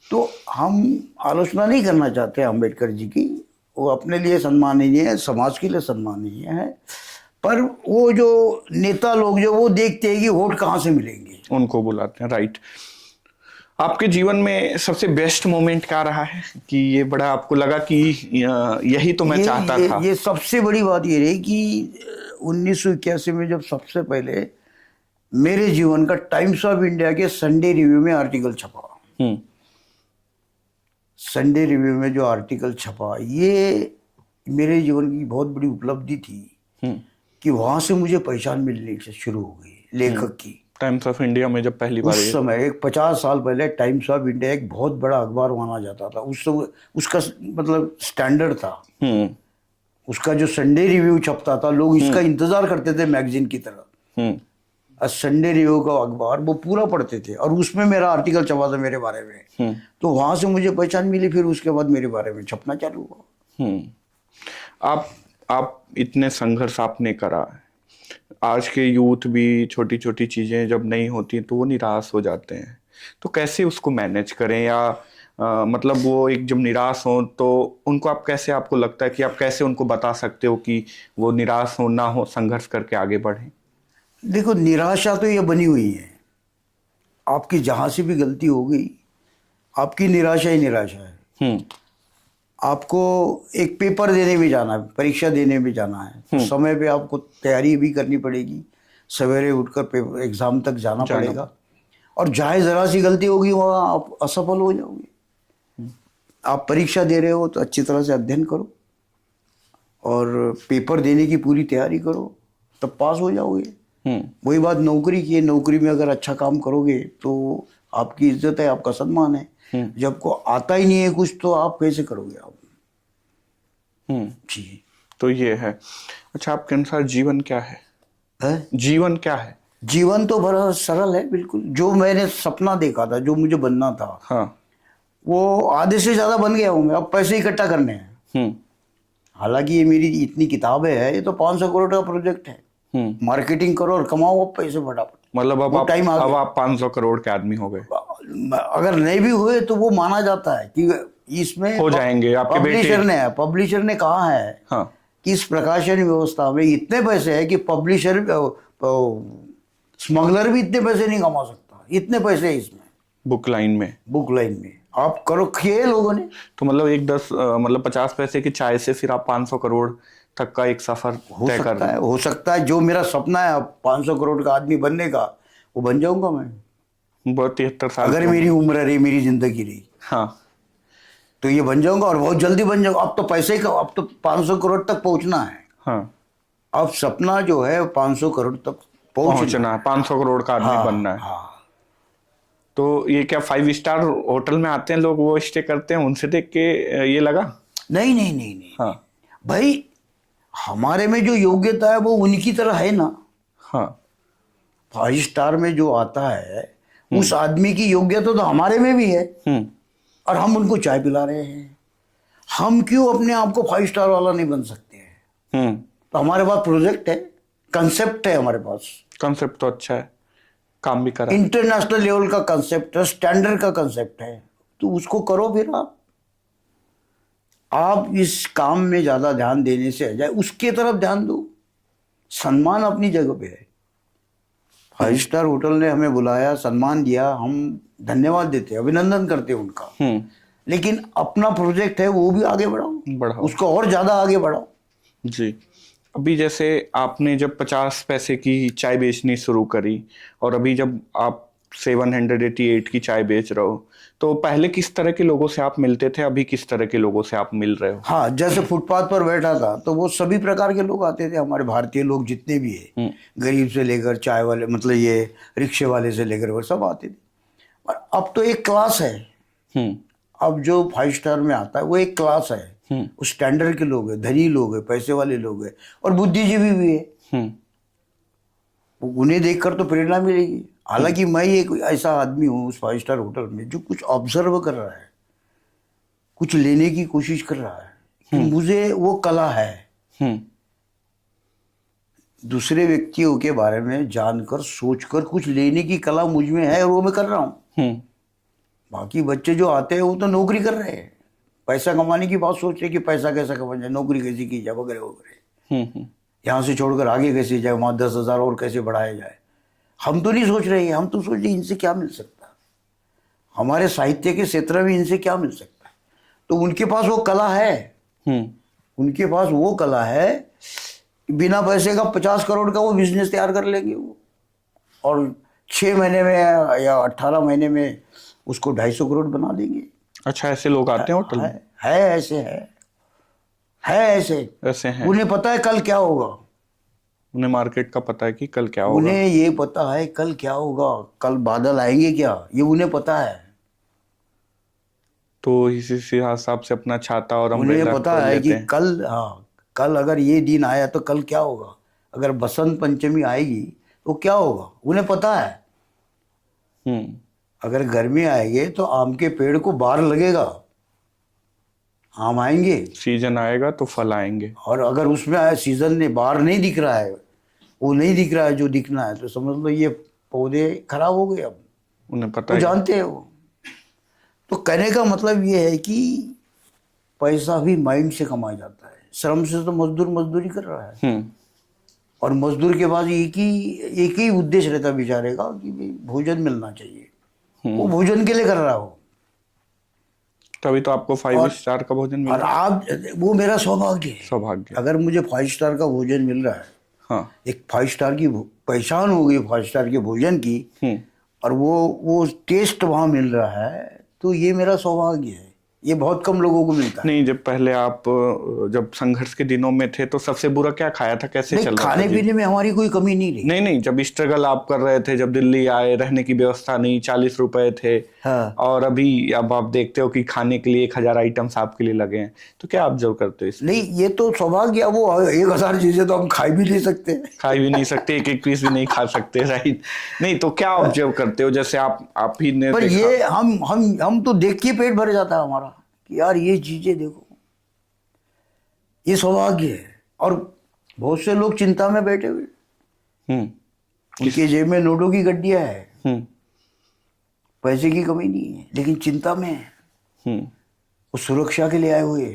तो हम आलोचना नहीं करना चाहते अंबेडकर जी की। वो अपने लिए सम्माननीय है, समाज के लिए सम्माननीय है। पर वो जो नेता लोग जो वो देखते हैं कि वोट कहाँ से मिलेंगे, उनको बुलाते हैं। राइट। आपके जीवन में सबसे बेस्ट मोमेंट क्या रहा है कि ये बड़ा आपको लगा कि यही तो मैं चाहता था? ये सबसे बड़ी बात ये रही कि 1981 में जब सबसे पहले मेरे जीवन का टाइम्स ऑफ इंडिया के संडे रिव्यू में आर्टिकल छपा। संडे रिव्यू में जो आर्टिकल छपा, ये मेरे जीवन की बहुत बड़ी उपलब्धि थी कि वहां से मुझे पहचान मिलने से शुरू हो गई लेखक की। टाइम्स ऑफ इंडिया में जब पहली बार, उस समय एक 50 साल पहले टाइम्स ऑफ इंडिया एक बहुत बड़ा अखबार माना जाता था। उस समय उसका मतलब स्टैंडर्ड था। उसका जो संडे रिव्यू छपता था, लोग इसका इंतजार करते थे मैगजीन की तरह। और संडे रिव्यू का अखबार वो पूरा पढ़ते थे और उसमें मेरा आर्टिकल छपा था मेरे बारे में। तो वहां से मुझे पहचान मिली। फिर उसके बाद मेरे बारे में छपना चालू हुआ। आप इतने संघर्ष आपने करा। आज के यूथ भी छोटी छोटी चीजें जब नहीं होती तो वो निराश हो जाते हैं। तो कैसे उसको मैनेज करें, या मतलब वो एक जब निराश हो तो उनको आप कैसे, आपको लगता है कि आप कैसे उनको बता सकते हो कि वो निराश हो ना हो, संघर्ष करके आगे बढ़े? देखो, निराशा तो ये बनी हुई है। आपकी जहां से भी गलती हो गई, आपकी निराशा ही निराशा है। आपको एक पेपर देने भी जाना है, परीक्षा देने भी जाना है, तो समय पे आपको तैयारी भी करनी पड़ेगी। सवेरे उठकर पेपर एग्जाम तक जाना पड़ेगा। और चाहे जरा सी गलती होगी वहाँ आप असफल हो जाओगे। आप परीक्षा दे रहे हो तो अच्छी तरह से अध्ययन करो और पेपर देने की पूरी तैयारी करो, तब पास हो जाओगे। वही बात नौकरी की है। नौकरी में अगर अच्छा काम करोगे तो आपकी इज्जत है, आपका सम्मान है। जब को आता ही नहीं है कुछ तो आप कैसे करोगे आप? जी। तो ये है। अच्छा, आपके अनुसार जीवन क्या है? जीवन क्या है? जीवन तो बड़ा सरल है बिल्कुल। जो मैंने सपना देखा था, जो मुझे बनना था, हाँ, वो आधे से ज्यादा बन गया हूँ मैं। अब पैसे इकट्ठा करने हैं। हालांकि ये मेरी इतनी किताबें है, ये तो 500 करोड़ का प्रोजेक्ट है। मार्केटिंग करो और कमाओ अब पैसे फटाफट। मतलब अब आप 500 करोड़ के आदमी हो गए। अगर नहीं भी हुए तो वो माना जाता है कि इसमें हो जाएंगे। आपके पब्लिशर ने कहा है कि इस प्रकाशन व्यवस्था में इतने पैसे है कि पब्लिशर स्मगलर भी इतने पैसे नहीं कमा सकता। इतने पैसे है इसमें, बुक लाइन में आप करो खेल लोगों ने। तो मतलब 50 पैसे की चाय से फिर आप 500 करोड़ तक का एक सफर तय कर रहे हैं। हो सकता है जो मेरा सपना है 500 करोड़ का आदमी बनने का, वो बन जाऊंगा मैं। 73 साल अगर मेरी उम्र रही, मेरी जिंदगी रही, हाँ, तो ये बन जाऊंगा और बहुत जल्दी बन जाऊंगा। अब तो पैसे का, अब तो 500 करोड़ तक पहुंचना है। हाँ, अब सपना जो है 500 करोड़ तक पहुंचना है। 500 करोड़ का आदमी बनना है। हाँ। तो ये क्या 5 स्टार होटल में आते हैं लोग, वो स्टे करते हैं, उनसे देख के ये लगा? नहीं नहीं नहीं नहीं हाँ भाई, हमारे में जो योग्यता है वो उनकी तरह है ना। हाँ 5 स्टार में जो आता है उस आदमी की योग्यता तो हमारे में भी है, और हम उनको चाय पिला रहे हैं। हम क्यों अपने आप को 5 स्टार वाला नहीं बन सकते हैं? तो हमारे पास प्रोजेक्ट है, कंसेप्ट है हमारे पास, कंसेप्ट तो अच्छा है, काम भी करा। इंटरनेशनल लेवल का कंसेप्ट है, स्टैंडर्ड का कंसेप्ट है, तो उसको करो। फिर आप इस काम में ज्यादा ध्यान देने से जाए उसके तरफ ध्यान दो। सम्मान अपनी जगह पे है। 5 स्टार होटल ने हमें बुलाया, सम्मान दिया, हम धन्यवाद देते हैं, अभिनंदन करते हैं उनका। लेकिन अपना प्रोजेक्ट है वो भी आगे बढ़ाओ, उसको और ज्यादा आगे बढ़ाओ। जी, अभी जैसे आपने जब 50 पैसे की चाय बेचनी शुरू करी और अभी जब आप 788 की चाय बेच रहे हो, तो पहले किस तरह के लोगों से आप मिलते थे, अभी किस तरह के लोगों से आप मिल रहे हो? हाँ, जैसे फुटपाथ पर बैठा था तो वो सभी प्रकार के लोग आते थे, हमारे भारतीय लोग जितने भी है, गरीब से लेकर चाय वाले, मतलब ये रिक्शे वाले से लेकर वो सब आते थे। पर अब तो एक क्लास है। अब जो 5 स्टार में आता है वो एक क्लास है, उस स्टैंडर्ड के लोग हैं, धनी लोग हैं, पैसे वाले लोग हैं, और बुद्धिजीवी भी है। उन्हें देखकर तो प्रेरणा मिलेगी। हालांकि मैं एक ऐसा आदमी हूँ उस 5 स्टार होटल में जो कुछ ऑब्जर्व कर रहा है, कुछ लेने की कोशिश कर रहा है, कि मुझे वो कला है दूसरे व्यक्तियों के बारे में जानकर सोचकर कुछ लेने की कला मुझ में है, और वो मैं कर रहा हूँ। बाकी बच्चे जो आते हैं वो तो नौकरी कर रहे हैं, पैसा कमाने की बात सोच रहे कि पैसा कैसा कमा जाए, नौकरी कैसी की जाए, वगैरह वगैरह, यहाँ से छोड़कर आगे कैसे जाए, वहाँ 10,000 और कैसे बढ़ाया जाए। हम तो नहीं सोच रहे हैं, हम तो सोच रहे इनसे क्या मिल सकता है, हमारे साहित्य के क्षेत्र में इनसे क्या मिल सकता है। तो उनके पास वो कला है, उनके पास वो कला है, बिना पैसे का 50 करोड़ का वो बिजनेस तैयार कर लेंगे वो, और 6 महीने में या 18 महीने में उसको 250 करोड़ बना देंगे। अच्छा, ऐसे लोग आते हैं होटल में? है ऐसे ऐसे हैं। उन्हें पता है कल क्या होगा, उन्हें मार्केट का पता है कि कल क्या होगा, उन्हें ये पता है कल क्या होगा, कल बादल आएंगे क्या, ये उन्हें पता है। तो इसी हिसाब से अपना छाता और उन्हें अम्ब्रेला पता खोल है लेते कि हैं। कल अगर ये दिन आया तो कल क्या होगा, अगर बसंत पंचमी आएगी तो क्या होगा, उन्हें पता है। अगर गर्मी आएगी तो आम के पेड़ को बार लगेगा, आम आएंगे, सीजन आएगा तो फल आएंगे, और अगर उसमें आया सीजन ने बार नहीं दिख रहा है, वो नहीं दिख रहा है जो दिखना है, तो समझ लो ये पौधे खराब हो गए। अब उन्हें पता वो है। जानते हैं वो। तो कहने का मतलब ये है कि पैसा भी माइंड से कमाया जाता है, श्रम से तो मजदूर मजदूरी कर रहा है, और मजदूर के पास एक ही उद्देश्य रहता बेचारे का कि भाई भोजन मिलना चाहिए, वो भोजन के लिए कर रहा हो। तभी तो आपको 5 स्टार का भोजन मिल और रहा है। आप, वो मेरा सौभाग्य है। सौभाग्य। अगर मुझे 5 स्टार का भोजन मिल रहा है, हाँ, एक 5 स्टार की पहचान हो गई 5 स्टार के भोजन की, और वो टेस्ट वहाँ मिल रहा है, तो ये मेरा सौभाग्य है। ये बहुत कम लोगों को मिलता है। नहीं, जब पहले आप जब संघर्ष के दिनों में थे तो सबसे बुरा क्या खाया था, कैसे चल रहा था? खाने पीने में हमारी कोई कमी नहीं रही। नहीं, जब स्ट्रगल आप कर रहे थे, जब दिल्ली आए, रहने की व्यवस्था नहीं, 40 रुपए थे। हाँ। और अभी अब आप देखते हो कि खाने के लिए 1000 आइटम्स आपके लिए लगे हैं, तो क्या ऑब्जर्व करते हो इसमें? नहीं, ये तो सौभाग्य, वो 1000 चीजें तो हम खा भी नहीं सकते, खा भी नहीं सकते, एक पीस भी नहीं खा सकते, राइट? नहीं, तो क्या ऑब्जर्व करते हो, जैसे आप ही ने पर देखा? ये हम तो देख के पेट भर जाता है हमारा कि यार ये चीजें देखो, ये सौभाग्य है। और बहुत से लोग चिंता में बैठे हुए, उनके जेब में नोटों की गड्डियां है, पैसे की कमी नहीं है, लेकिन चिंता में है। वो सुरक्षा के लिए आए हुए,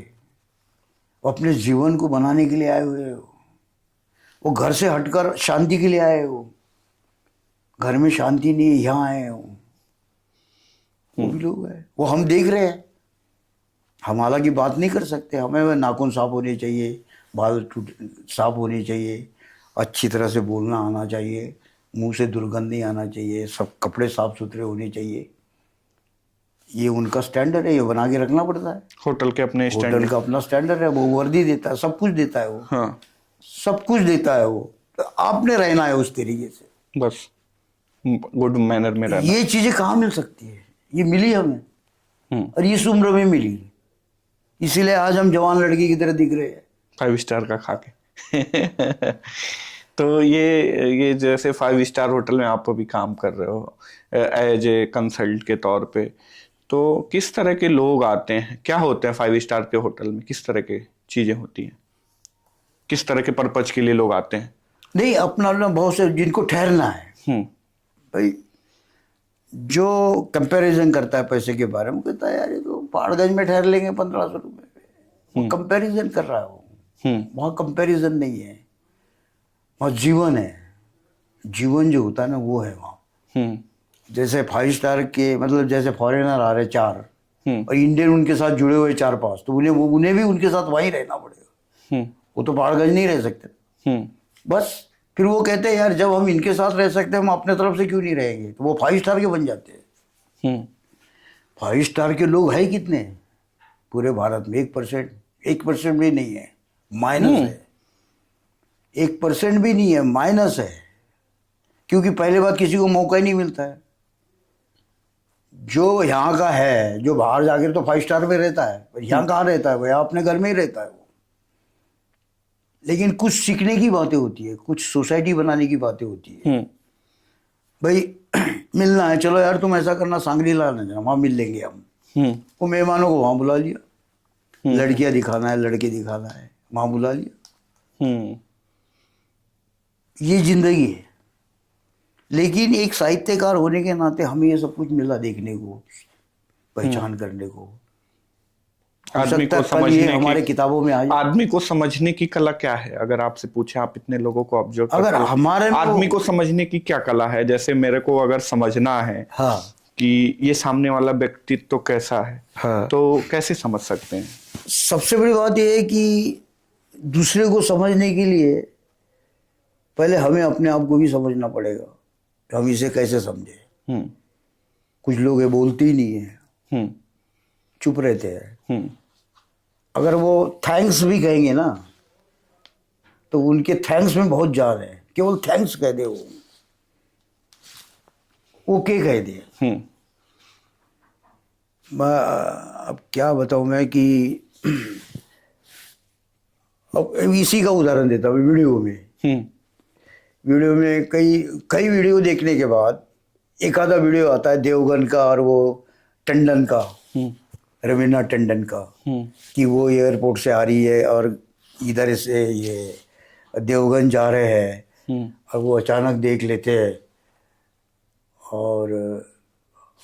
वो अपने जीवन को बनाने के लिए आए हुए हो, वो घर से हटकर शांति के लिए आए हो, घर में शांति नहीं है, यहाँ आए हो। वो भी लोग हैं, वो हम देख रहे हैं। हम हालांकि बात नहीं कर सकते, हमें नाखून साफ होने चाहिए, बाल साफ होने चाहिए, अच्छी तरह से बोलना आना चाहिए, मुंह से दुर्गंध नहीं आना चाहिए, सब कपड़े साफ सुथरे होने चाहिए। ये उनका स्टैंडर्ड है, ये बना के रखना पड़ता है। होटल के अपने होटल का अपना स्टैंडर्ड है, वो वर्दी देता है, सब कुछ देता है वो। हाँ, सब कुछ देता है वो, तो आपने रहना है उस तरीके से। बस गुड मैनर में रहना। ये चीजें कहाँ मिल सकती है? ये मिली हमें, और इस उम्र में मिली, इसीलिए आज हम जवान लड़की की तरह दिख रहे हैं। 5 स्टार का खा के तो ये जैसे 5 स्टार होटल में आप अभी काम कर रहे हो एज ए कंसल्ट के तौर पे, तो किस तरह के लोग आते हैं, क्या होते हैं 5 स्टार के होटल में, किस तरह की चीजें होती हैं, किस तरह के पर्पज के लिए लोग आते हैं? नहीं, अपना अपना बहुत से जिनको ठहरना है भाई, जो कंपैरिजन करता है पैसे के बारे में, कहता है यार ये तो पहाड़गंज में ठहर लेंगे 1500 रुपये में, वो कंपैरिजन कर रहा है वो। वहाँ कंपैरिजन नहीं है, वहाँ जीवन है, जीवन जो होता है ना वो है वहाँ। जैसे 5 स्टार के मतलब जैसे फॉरेनर आ रहे 4 और इंडियन उनके साथ जुड़े हुए 4-5, तो उन्हें भी उनके साथ वहीं रहना पड़ेगा, वो तो पहाड़गंज नहीं रह सकते। बस फिर वो कहते हैं यार जब हम इनके साथ रह सकते हैं हम अपने तरफ से क्यों नहीं रहेंगे, तो वो 5 स्टार के बन जाते हैं। 5 स्टार के लोग हैं कितने पूरे भारत में? 1% भी नहीं है, माइनस है। 1% भी नहीं है, माइनस है, क्योंकि पहले बात किसी को मौका ही नहीं मिलता है। जो यहाँ का है, जो बाहर जाकर तो 5 स्टार में रहता है, पर यहाँ कहाँ रहता है? वो यहाँ अपने घर में ही रहता है वो। लेकिन कुछ सीखने की बातें होती है, कुछ सोसाइटी बनाने की बातें होती है। भाई मिलना है, चलो यार तुम ऐसा करना, सांगरीला ना जाना, वहाँ मिल लेंगे हम। वो मेहमानों को वहाँ बुला लिया, लड़कियां दिखाना है, लड़के दिखाना है, वहाँ बुला लिया। ये जिंदगी है। लेकिन एक साहित्यकार होने के नाते हमें ये सब कुछ मिला देखने को, पहचान करने को। आदमी को समझने हमारे किताबों में आदमी को समझने की कला क्या है? अगर आपसे पूछे, आप इतने लोगों को ऑब्जर्व करते अगर हो, हमारे आदमी को समझने की क्या कला है? जैसे मेरे को अगर समझना है हाँ कि ये सामने वाला व्यक्तित्व तो कैसा है, हाँ, तो कैसे समझ सकते हैं? सबसे बड़ी बात यह है कि दूसरे को समझने के लिए पहले हमें अपने आप को भी समझना पड़ेगा, हम इसे कैसे समझे। कुछ लोग ये बोलते ही नहीं है, चुप रहते हैं। अगर वो थैंक्स भी कहेंगे ना, तो उनके थैंक्स में बहुत जान है, केवल थैंक्स कह दे, वो के कह दे। अब क्या बताऊं मैं कि अब इसी का उदाहरण देता हूँ। वीडियो में कई वीडियो देखने के बाद एक आधा वीडियो आता है देवगन का और वो टंडन का, रवीना टंडन का, कि वो एयरपोर्ट से आ रही है और इधर से ये देवगन जा रहे हैं और वो अचानक देख लेते हैं और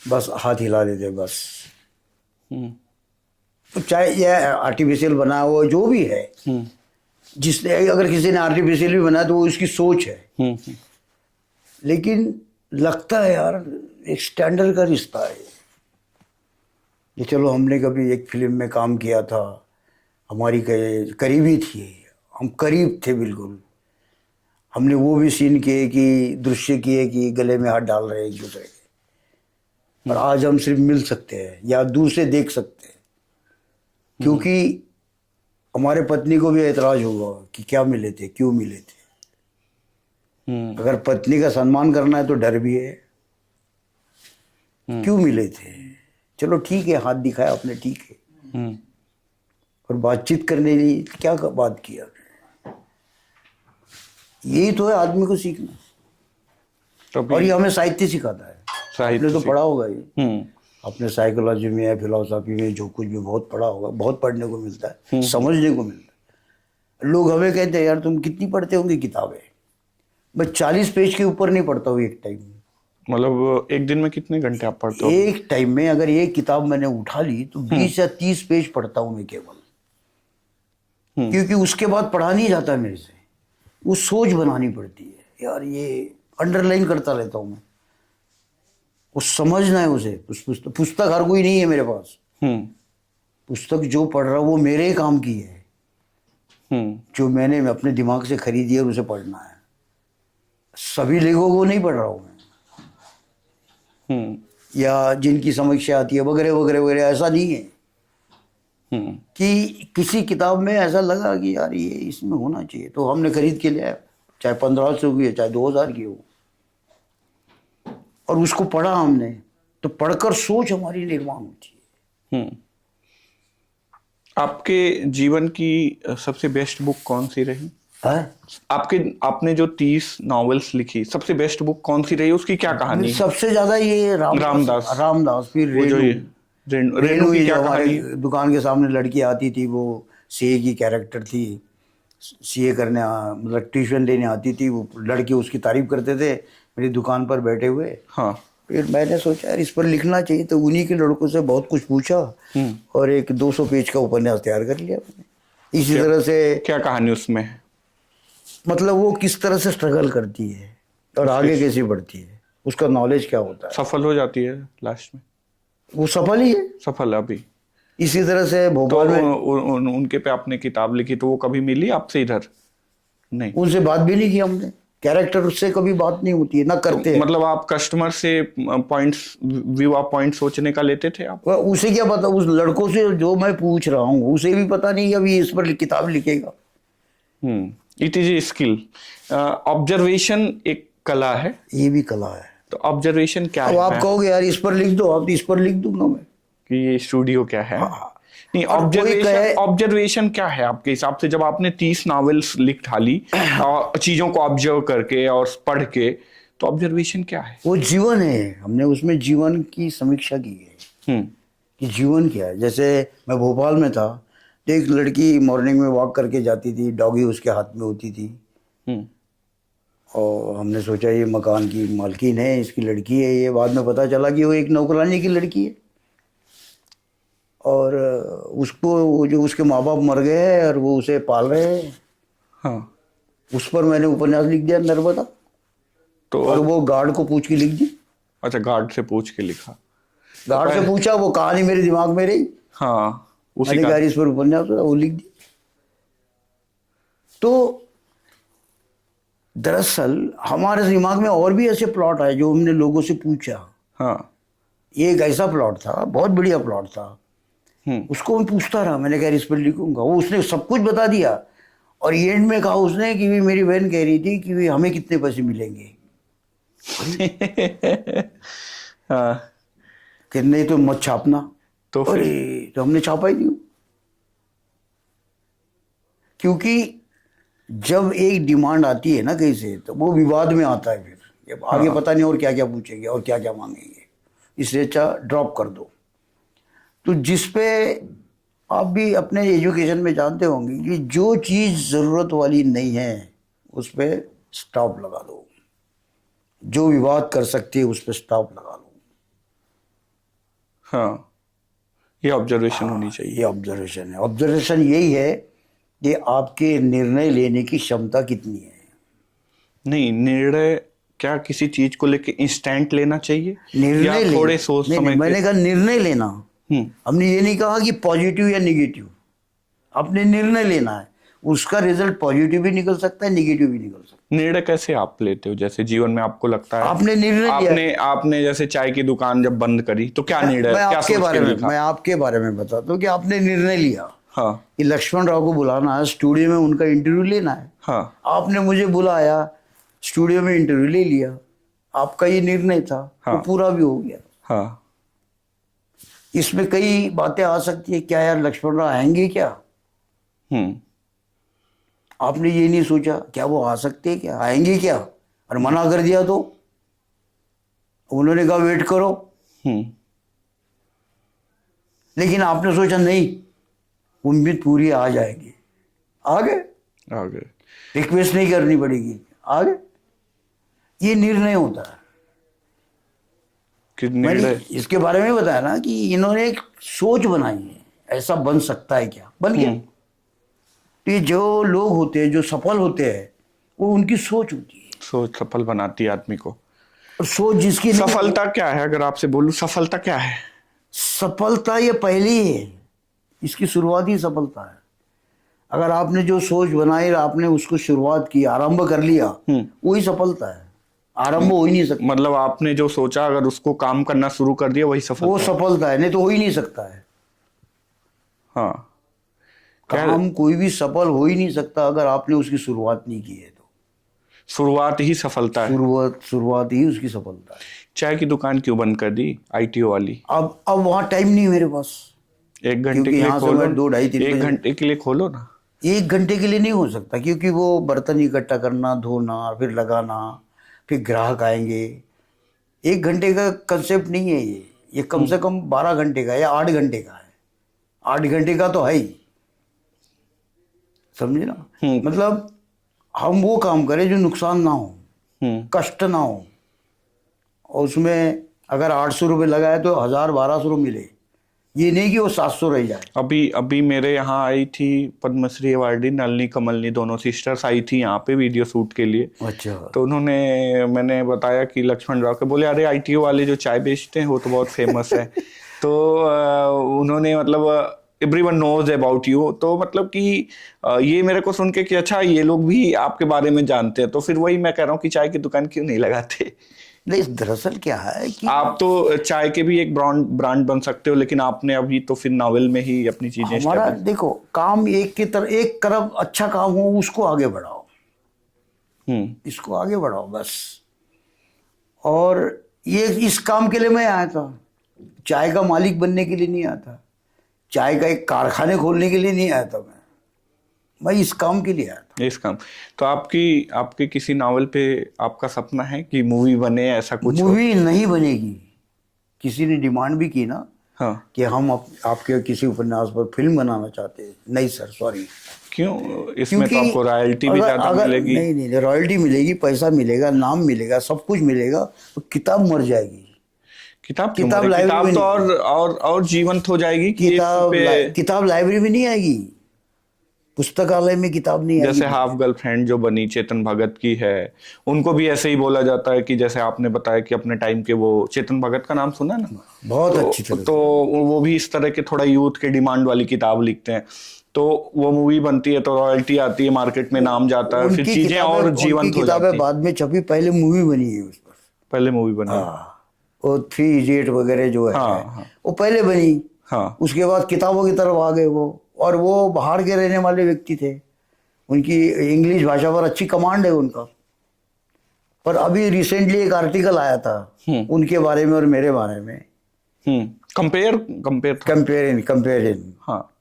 बस हाथ हिला देते हैं बस। तो चाहे यह आर्टिफिशियल बना हो जो भी है, जिसने अगर किसी ने आर्टिफिशियल भी बनाया तो वो उसकी सोच है। लेकिन लगता है यार एक स्टैंडर्ड का रिश्ता है ये। चलो हमने कभी एक फिल्म में काम किया था, हमारी करीबी थी, हम करीब थे बिल्कुल। हमने वो भी सीन किए कि दृश्य किए कि गले में हाथ डाल रहे हैं एक दूसरे के, और आज हम सिर्फ मिल सकते हैं या दूर से देख सकते हैं, क्योंकि हमारे पत्नी को भी एतराज होगा कि क्या मिले थे, क्यों मिले थे। अगर पत्नी का सम्मान करना है तो डर भी है, क्यों मिले थे। चलो ठीक है, हाथ दिखाया आपने, ठीक है, और बातचीत करने की क्या बात किया। यही तो है आदमी को सीखना, और ये हमें साहित्य सिखाता है। आपने तो पढ़ा होगा ये, अपने साइकोलॉजी में या फिलोसॉफी में जो कुछ भी बहुत पढ़ा होगा, बहुत पढ़ने को मिलता है, समझने को मिलता है। लोग हमें कहते हैं यार तुम कितनी पढ़ते होंगे किताबें? मैं 40 पेज के ऊपर नहीं पढ़ता हूँ एक टाइम में। मतलब एक दिन में कितने घंटे आप पढ़ते हो? एक टाइम में अगर एक किताब मैंने उठा ली तो 20 या 30 पेज पढ़ता हूँ मैं केवल, क्योंकि उसके बाद पढ़ा नहीं जाता मेरे से, वो सोच बनानी पड़ती है यार, ये अंडरलाइन करता रहता हूँ मैं, वो समझना है उसे। पुस्तक हर कोई नहीं है मेरे पास, पुस्तक जो पढ़ रहा हूँ वो मेरे काम की है, जो मैंने अपने दिमाग से खरीदी है और उसे पढ़ना है। सभी लेखकों को नहीं पढ़ रहा हूँ मैं, या जिनकी समीक्षा आती है वगैरह वगैरह वगैरह, ऐसा नहीं है। कि किसी किताब में ऐसा लगा कि यार ये इसमें होना चाहिए तो हमने खरीद के लिया, चाहे 1500 की हो चाहे 2000 की हो। और उसको पढ़ा हमने, तो पढ़कर सोच हमारी निर्माण होती है। आपके जीवन की सबसे बेस्ट बुक कौन सी रही? आपने जो 30 नॉवेल्स लिखी, सबसे बेस्ट बुक कौन सी रही? उसकी क्या कहानी है? सबसे ज्यादा ये रामदास, फिर वो जो रेणु ये की जो क्या हमारे कहानी है? दुकान के सामने लड़की आती थी, वो सीए की कैरेक्टर थी, सीए करने मतलब ट्यूशन लेने आती थी, वो लड़के उसकी तारीफ करते थे मेरी दुकान पर बैठे हुए। हाँ। फिर मैंने सोचा यार इस पर लिखना चाहिए, तो उन्हीं के लड़कों से बहुत कुछ पूछा और एक 200 पेज का उपन्यास तैयार कर लिया मैंने। इसी तरह से क्या कहानी उसमें है? मतलब वो किस तरह से स्ट्रगल करती है और आगे कैसे बढ़ती है, उसका नॉलेज क्या होता है, सफल हो जाती है लास्ट में? वो सफल ही है। सफल है अभी। इसी तरह से तो भोपाल में उनके पे आपने किताब लिखी, तो वो कभी मिली आपसे इधर? नहीं। उनसे बात भी नहीं की हमने, कैरेक्टर उससे कभी बात नहीं होती है, ना करते हैं। मतलब आप कस्टमर से पॉइंट्स, व्यू ऑफ पॉइंट सोचने का लेते थे आप? उसे क्या पता, उस लड़कों से जो मैं पूछ रहा हूँ उसे भी पता नहीं अभी इस पर किताब लिखेगा। It is a skill. Observation एक कला है। ये भी कला है। तो ऑब्जर्वेशन क्या अब है? आप कहोगे यार इस पर लिख दो, आप इस पर लिख दूंगा मैं कि ये स्टूडियो क्या है? नहीं, और कोई कहे- ऑब्जर्वेशन क्या है आपके हिसाब से? जब आपने 30 नॉवेल्स लिख डाली चीजों को ऑब्जर्व करके और पढ़ के, तो ऑब्जर्वेशन क्या है? वो जीवन है, हमने उसमें जीवन की समीक्षा की है कि जीवन क्या है। जैसे मैं भोपाल में था तो एक लड़की मॉर्निंग में वॉक करके जाती थी, डॉगी उसके हाथ में होती थी, और हमने सोचा ये मकान की मालकिन है, इसकी लड़की है ये। बाद में पता चला कि वो एक नौकरानी की लड़की है, और उसको जो उसके माँ बाप मर गए हैं और वो उसे पाल रहे हैं। हाँ। उस पर मैंने उपन्यास लिख दिया नर्मदा, तो और वो गार्ड को पूछ के लिख दी। अच्छा, गार्ड से पूछ के लिखा? गार्ड से पूछा, वो कहानी मेरे दिमाग में रही, हाँ, उसी मैंने का। कहा इस पर उपन्यास होगा, वो लिख दी। तो दरअसल हमारे दिमाग में और भी ऐसे प्लॉट आए जो हमने लोगों से पूछा। हाँ। ये एक ऐसा प्लॉट था, बहुत बढ़िया प्लॉट था, उसको मैं पूछता रहा, मैंने कहा इस पर लिखूंगा। वो उसने सब कुछ बता दिया, और एंड में कहा उसने कि भी मेरी बहन कह रही थी कि भी हमें कितने पैसे मिलेंगे। हाँ। कि नहीं तो मत छापना। तो फिर? अरे तो हमने छापा ही नहीं, क्योंकि जब एक डिमांड आती है ना कहीं से, तो वो विवाद में आता है। फिर जब आगे पता नहीं और क्या क्या पूछेंगे और क्या क्या मांगेंगे, इसलिए अच्छा ड्रॉप कर दो। तो जिस पे आप भी अपने एजुकेशन में जानते होंगे कि जो चीज़ ज़रूरत वाली नहीं है उस पर स्टॉप लगा दो, जो विवाद कर सकती है उस पर स्टॉप लगा दो। हाँ, ये ऑब्जर्वेशन होनी चाहिए। ये ऑब्जर्वेशन है। ऑब्जर्वेशन यही है कि आपके निर्णय लेने की क्षमता कितनी है। नहीं, निर्णय क्या किसी चीज को लेके इंस्टेंट लेना चाहिए, निर्णय या थोड़े सोच नहीं, समझ मैंने कहा निर्णय लेना। हमने ये नहीं कहा कि पॉजिटिव या निगेटिव, आपने निर्णय लेना है, उसका रिजल्ट पॉजिटिव भी निकल सकता है, निगेटिव भी निकल सकता है। निर्णय कैसे आप लेते हो? जैसे जीवन में आपको लगता है आपने निर्णय लिया, आपने जैसे चाय की दुकान जब बंद करी, तो क्या निर्णय, क्या सोच के लिखा? मैं आपके बारे में बताता हूँ कि आपने निर्णय लिया हाँ। कि लक्ष्मण राव को बुलाना है, स्टूडियो में उनका इंटरव्यू लेना है। हाँ। आपने मुझे बुलाया, स्टूडियो में इंटरव्यू ले लिया, आपका ये निर्णय था। हाँ। वो पूरा भी हो गया। हाँ। इसमें कई बातें आ सकती है, क्या यार लक्ष्मण राव आएंगे क्या? आपने ये नहीं सोचा क्या वो आ सकते हैं, क्या आएंगे क्या, और मना कर दिया तो उन्होंने कहा वेट करो। लेकिन आपने सोचा नहीं, उम्मीद पूरी, आ जाएगी, आ गए, रिक्वेस्ट नहीं करनी पड़ेगी, आ गए। ये निर्णय होता है। मैंने इसके बारे में बताया ना कि इन्होंने एक सोच बनाई है, ऐसा बन सकता है क्या, बन गया। तो ये जो लोग होते हैं जो सफल होते हैं, वो उनकी सोच होती है। सोच सफल बनाती है आदमी को। और सोच जिसकी सफलता क्या है? अगर आपसे बोलूं सफलता क्या है? सफलता ये पहली है, इसकी शुरुआत ही सफलता है। अगर आपने जो सोच बनाई, आपने उसको शुरुआत की, आरंभ कर लिया, वही सफलता है। आरंभ हो ही नहीं सकता। मतलब आपने जो सोचा, अगर उसको काम करना शुरू कर दिया, वही सफलता। वो सफलता है, नहीं तो हो ही नहीं सकता है। हाँ। काम कोई भी सफल हो ही नहीं सकता अगर आपने उसकी शुरुआत नहीं की है तो। शुरुआत ही सफलता है। शुरुआत ही उसकी सफलता है। चाय की दुकान क्यों बंद कर दी ITO वाली? अब वहाँ टाइम नहीं है मेरे पास, 1 घंटे क्योंकि के लिए यहाँ से खोलो, मैं 2 ढाई 3 1 बजे, घंटे के लिए खोलो ना। 1 घंटे के लिए नहीं हो सकता, क्योंकि वो बर्तन इकट्ठा करना, धोना, फिर लगाना, फिर ग्राहक आएंगे। 1 घंटे का कंसेप्ट नहीं है ये कम से कम 12 घंटे का या 8 घंटे का है। 8 घंटे का तो है ही, समझे ना। मतलब हम वो काम करें जो नुकसान ना हो, कष्ट ना हो, और उसमें अगर 800 रुपये लगाए तो 1000-1200 मिले, ये नहीं कि वो 700 रह जाए। अभी मेरे यहाँ आई थी पद्मश्री अवार्डी नलिनी कमलनी, दोनों सिस्टर्स आई थी यहाँ पे वीडियो शूट के लिए। अच्छा। तो मैंने बताया कि लक्ष्मण राव के, बोले अरे ITO वाले जो चाय बेचते हैं वो तो बहुत फेमस है। तो उन्होंने मतलब एवरीवन नोज अबाउट यू, तो मतलब कि ये मेरे को सुन के कि अच्छा ये लोग भी आपके बारे में जानते हैं। तो फिर वही मैं कह रहा हूँ कि चाय की दुकान क्यों नहीं लगाते? नहीं, दरअसल क्या है कि आप तो चाय के भी एक ब्रांड बन सकते हो, लेकिन आपने अभी तो फिर नॉवेल में ही अपनी चीजें हमारा देखो काम एक तरफ अच्छा काम हो, उसको आगे बढ़ाओ, इसको आगे बढ़ाओ बस। और ये इस काम के लिए मैं आया था, चाय का मालिक बनने के लिए नहीं आया था, चाय का एक कारखाने खोलने के लिए नहीं आया था, मैं इस काम के लिए आया था। इस काम तो आपके किसी नावल पे आपका सपना है कि मूवी बने, ऐसा कुछ हो? मूवी नहीं बनेगी, किसी ने डिमांड भी की ना, हाँ। कि हम आपके किसी उपन्यास पर फिल्म बनाना चाहते हैं। नहीं सर, सॉरी। क्यों? इसमें तो आपको रॉयल्टी भी ज्यादा मिलेगी। नहीं, रॉयल्टी मिलेगी, पैसा मिलेगा, नाम मिलेगा, सब कुछ मिलेगा, तो किताब मर जाएगी। किताब लाइब्रेरी तो और जीवंत हो जाएगी कि किताब लाइब्रेरी में नहीं आएगी, पुस्तकालय में किताब नहीं आएगी। जैसे हाफ गर्लफ्रेंड जो बनी चेतन भगत की है, उनको भी ऐसे ही बोला जाता है कि जैसे आपने बताया कि अपने टाइम के, वो चेतन भगत का नाम सुना ना? बहुत अच्छी तरह। तो वो भी इस तरह के थोड़ा यूथ के डिमांड वाली किताब लिखते हैं, तो वो मूवी बनती है तो रॉयल्टी आती है, मार्केट में नाम जाता है, फिर चीजें और जीवंत हो जाती है। बाद में छपी, पहले मूवी बनी है उस पर, पहले मूवी बनी। वो 3 इडियट वगैरह जो है, वो पहले बनी। हाँ। उसके बाद किताबों की तरफ आ गए वो, और वो बाहर के रहने वाले व्यक्ति थे, उनकी इंग्लिश भाषा पर अच्छी कमांड है उनका। पर अभी रिसेंटली एक आर्टिकल आया था उनके बारे में और मेरे बारे में, कंपेयरिंग, हाँ,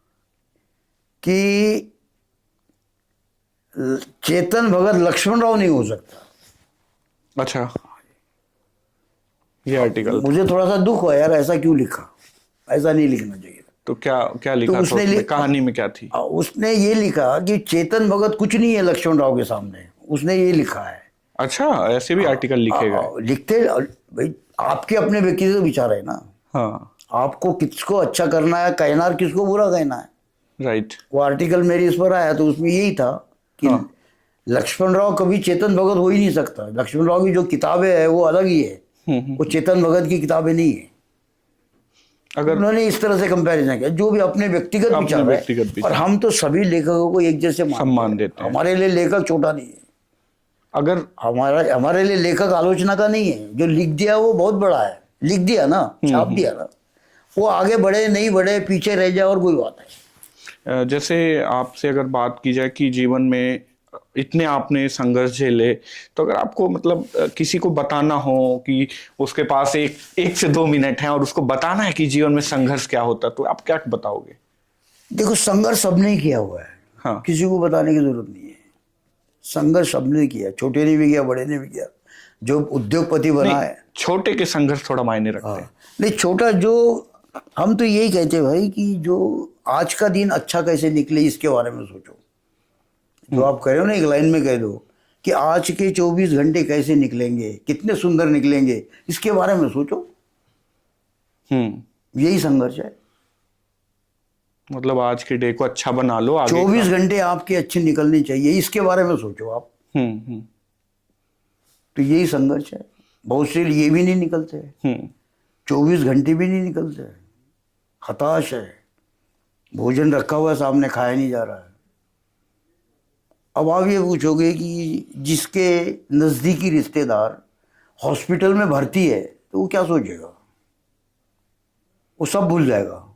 कि चेतन भगत लक्ष्मण राव नहीं हो सकता। अच्छा, ये आर्टिकल मुझे थोड़ा सा दुख हुआ यार, ऐसा क्यों लिखा, ऐसा नहीं लिखना चाहिए। तो क्या लिखा? तो उसने कहानी में क्या थी? उसने ये लिखा कि चेतन भगत कुछ नहीं है लक्ष्मण राव के सामने, उसने ये लिखा है। अच्छा, ऐसे भी आर्टिकल लिखेगा? लिखते भाई, आपके अपने व्यक्तिगत विचार है ना। हाँ। आपको किसको अच्छा करना है कहना है, किसको बुरा कहना है। राइट। वो आर्टिकल मेरी इस पर आया तो उसमें यही था कि लक्ष्मण राव कभी चेतन भगत हो ही नहीं सकता। लक्ष्मण राव की जो किताबें है वो अलग ही है, वो चेतन भगत की किताबें नहीं है। अगर उन्होंने इस तरह से कंपैरिजन किया, जो भी अपने व्यक्तिगत विचार है, और हम तो सभी लेखकों को एक जैसे सम्मान देते हैं। हमारे लिए लेखक छोटा नहीं है। अगर हमारे लिए लेखक आलोचना का नहीं है, जो लिख दिया वो बहुत बड़ा है, लिख दिया ना, छाप दिया ना, वो आगे बढ़े नहीं बढ़े, पीछे रह जाए और कोई बात है। जैसे आपसे अगर बात की जाए कि जीवन में इतने आपने संघर्ष झेले, तो अगर आपको मतलब किसी को बताना हो कि उसके पास एक से 2 मिनट है और उसको बताना है कि जीवन में संघर्ष क्या होता है, तो आप क्या बताओगे? देखो, संघर्ष सबने किया हुआ है। हाँ। किसी को बताने की जरूरत नहीं है। संघर्ष सबने किया, छोटे ने भी किया, बड़े ने भी किया। जो उद्योगपति बना है, छोटे के संघर्ष थोड़ा मायने रखते हैं। नहीं, छोटा जो, हम तो यही कहते हैं भाई कि जो आज का दिन अच्छा कैसे निकले इसके बारे में सोचो। जो आप कह रहे हो ना, एक लाइन में कह दो कि आज के 24 घंटे कैसे निकलेंगे, कितने सुंदर निकलेंगे, इसके बारे में सोचो। यही संघर्ष है। मतलब आज के डे को अच्छा बना लो, आगे 24 घंटे आपके अच्छे निकलने चाहिए, इसके बारे में सोचो आप। तो यही संघर्ष है। बहुत से ये भी नहीं निकलते, 24 घंटे भी नहीं निकलते, हताश है, भोजन रखा हुआ सामने, खाया नहीं जा रहा है। अब आप ये पूछोगे कि जिसके नज़दीकी रिश्तेदार हॉस्पिटल में भर्ती है तो वो क्या सोचेगा? वो सब भूल जाएगा।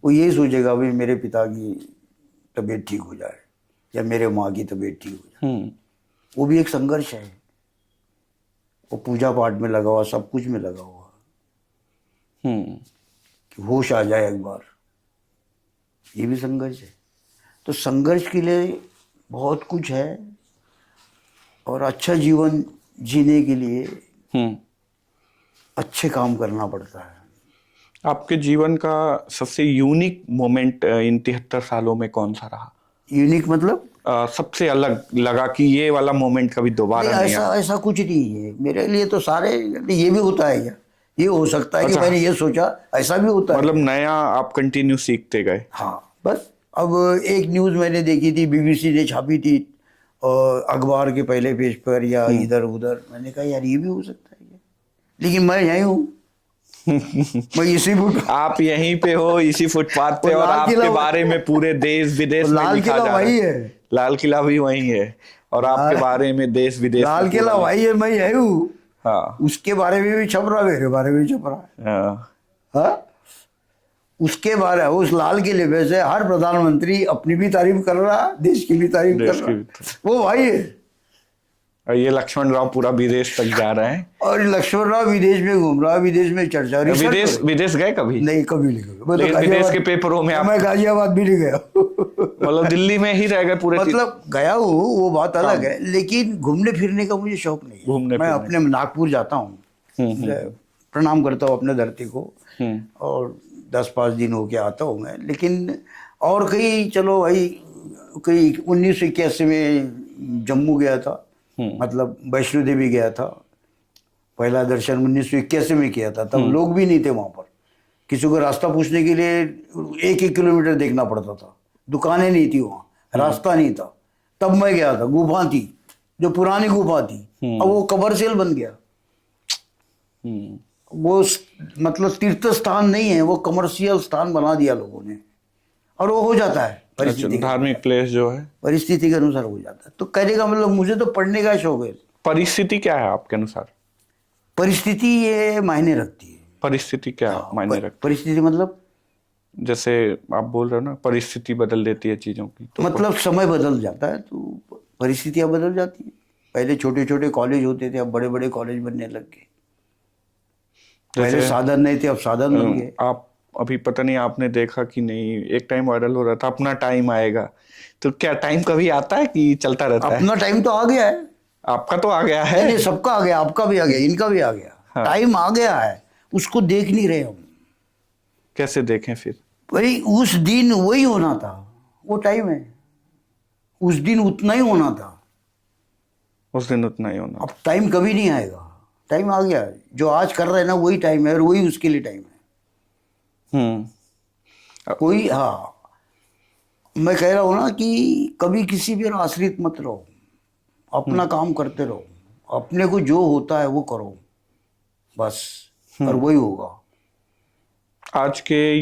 वो यही सोचेगा भाई मेरे पिता की तबीयत ठीक हो जाए या मेरे माँ की तबीयत ठीक हो जाए। वो भी एक संघर्ष है। वो पूजा पाठ में लगा हुआ, सब कुछ में लगा हुआ, कि होश आ जाए एक बार, ये भी संघर्ष है। तो संघर्ष के लिए बहुत कुछ है, और अच्छा जीवन जीने के लिए अच्छे काम करना पड़ता है। आपके जीवन का सबसे यूनिक मोमेंट इन 73 सालों में कौन सा रहा? यूनिक मतलब सबसे अलग लगा कि ये वाला मोमेंट कभी दोबारा नहीं ऐसा ऐसा कुछ नहीं है मेरे लिए तो सारे। ये भी होता है क्या? ये हो सकता है कि मैंने ये सोचा, ऐसा भी होता है। मतलब नया आप कंटिन्यू सीखते गए। हाँ, बस। अब एक न्यूज़ मैंने देखी थी, बीबीसी ने छापी थी अखबार के पहले पेज पर या इधर उधर, मैंने कहा यार ये भी हो सकता है क्या? लेकिन मैं यहीं हूँ। मैं इसी आप यहीं पे हो, इसी फुटपाथ पे, और आपके बारे में पूरे देश विदेश में लिखा जा रहा है। वही है, लाल किला भी वही है, और आपके बारे में देश विदेश लाल किला वही है, मैं यही हूँ। हाँ, उसके बारे में भी छप रहा, मेरे बारे में भी छप रहा है। हाँ, उसके बारे, उस लाल किले में से हर प्रधानमंत्री अपनी भी तारीफ कर रहा, देश की भी तारीफ कर रहा। वो भाई है। और ये लक्ष्मण राव पूरा विदेश तक जा रहे हैं, और लक्ष्मण राव विदेश में घूम रहा, विदेश में चर्चा। विदेश गए कभी? नहीं, कभी नहीं गए। लेकिन विदेश के पेपरों में मैं गाजियाबाद भी नहीं गया। मतलब दिल्ली में ही रह गए पूरे? मतलब गया हूँ, वो बात अलग है, लेकिन घूमने फिरने का मुझे शौक नहीं है। मैं अपने नागपुर जाता हूँ, प्रणाम करता हूँ अपने धरती को, और 10-5 दिन होके आता हूँ मैं। लेकिन और कहीं चलो भाई, कहीं 1981 में जम्मू गया था, मतलब वैष्णो देवी गया था। पहला दर्शन 1981 में किया था, तब लोग भी नहीं थे वहाँ पर। किसी को रास्ता पूछने के लिए 1-1 किलोमीटर देखना पड़ता था, दुकानें नहीं थी वहाँ, रास्ता नहीं था। तब मैं गया था, गुफा थी, जो पुरानी गुफा थी, अब वो कमर्शियल बन गया। वो मतलब तीर्थ स्थान नहीं है, वो कमर्शियल स्थान बना दिया लोगों ने, और वो हो जाता है परिस्थिति, धार्मिक प्लेस जो है परिस्थिति के अनुसार हो जाता है। तो कहने का मतलब, मुझे तो पढ़ने का शौक है। परिस्थिति क्या है आपके अनुसार? परिस्थिति ये मायने रखती है। परिस्थिति क्या मायने रखती है? परिस्थिति मतलब जैसे आप बोल रहे हो ना, परिस्थिति बदल देती है चीजों की, तो मतलब समय बदल जाता है तो परिस्थितियां बदल जाती है। पहले छोटे छोटे कॉलेज होते थे, अब बड़े बड़े कॉलेज बनने लग गए। पहले साधन नहीं थे, अब साधन बन गए। आप अभी पता नहीं आपने देखा कि नहीं, एक टाइम वायरल हो रहा था, अपना टाइम आएगा। तो क्या टाइम कभी आता है कि चलता रहता है? अपना टाइम तो आ गया है। आपका तो आ गया है। नहीं, सबका आ गया, आपका भी आ गया, इनका भी आ गया। हाँ। टाइम आ गया है, उसको देख नहीं रहे हम। कैसे देखें फिर? भाई उस दिन वही होना था, वो टाइम है, उस दिन उतना ही होना था, उस दिन उतना ही होना। अब टाइम कभी नहीं आएगा, टाइम आ गया। जो आज कर रहे हैं ना, वही टाइम है, और वही उसके लिए टाइम है। कोई, हाँ, मैं कह रहा हूं ना कि कभी किसी पर आश्रित मत रहो, अपना काम करते रहो, अपने को जो होता है वो करो बस, और वही होगा। आज के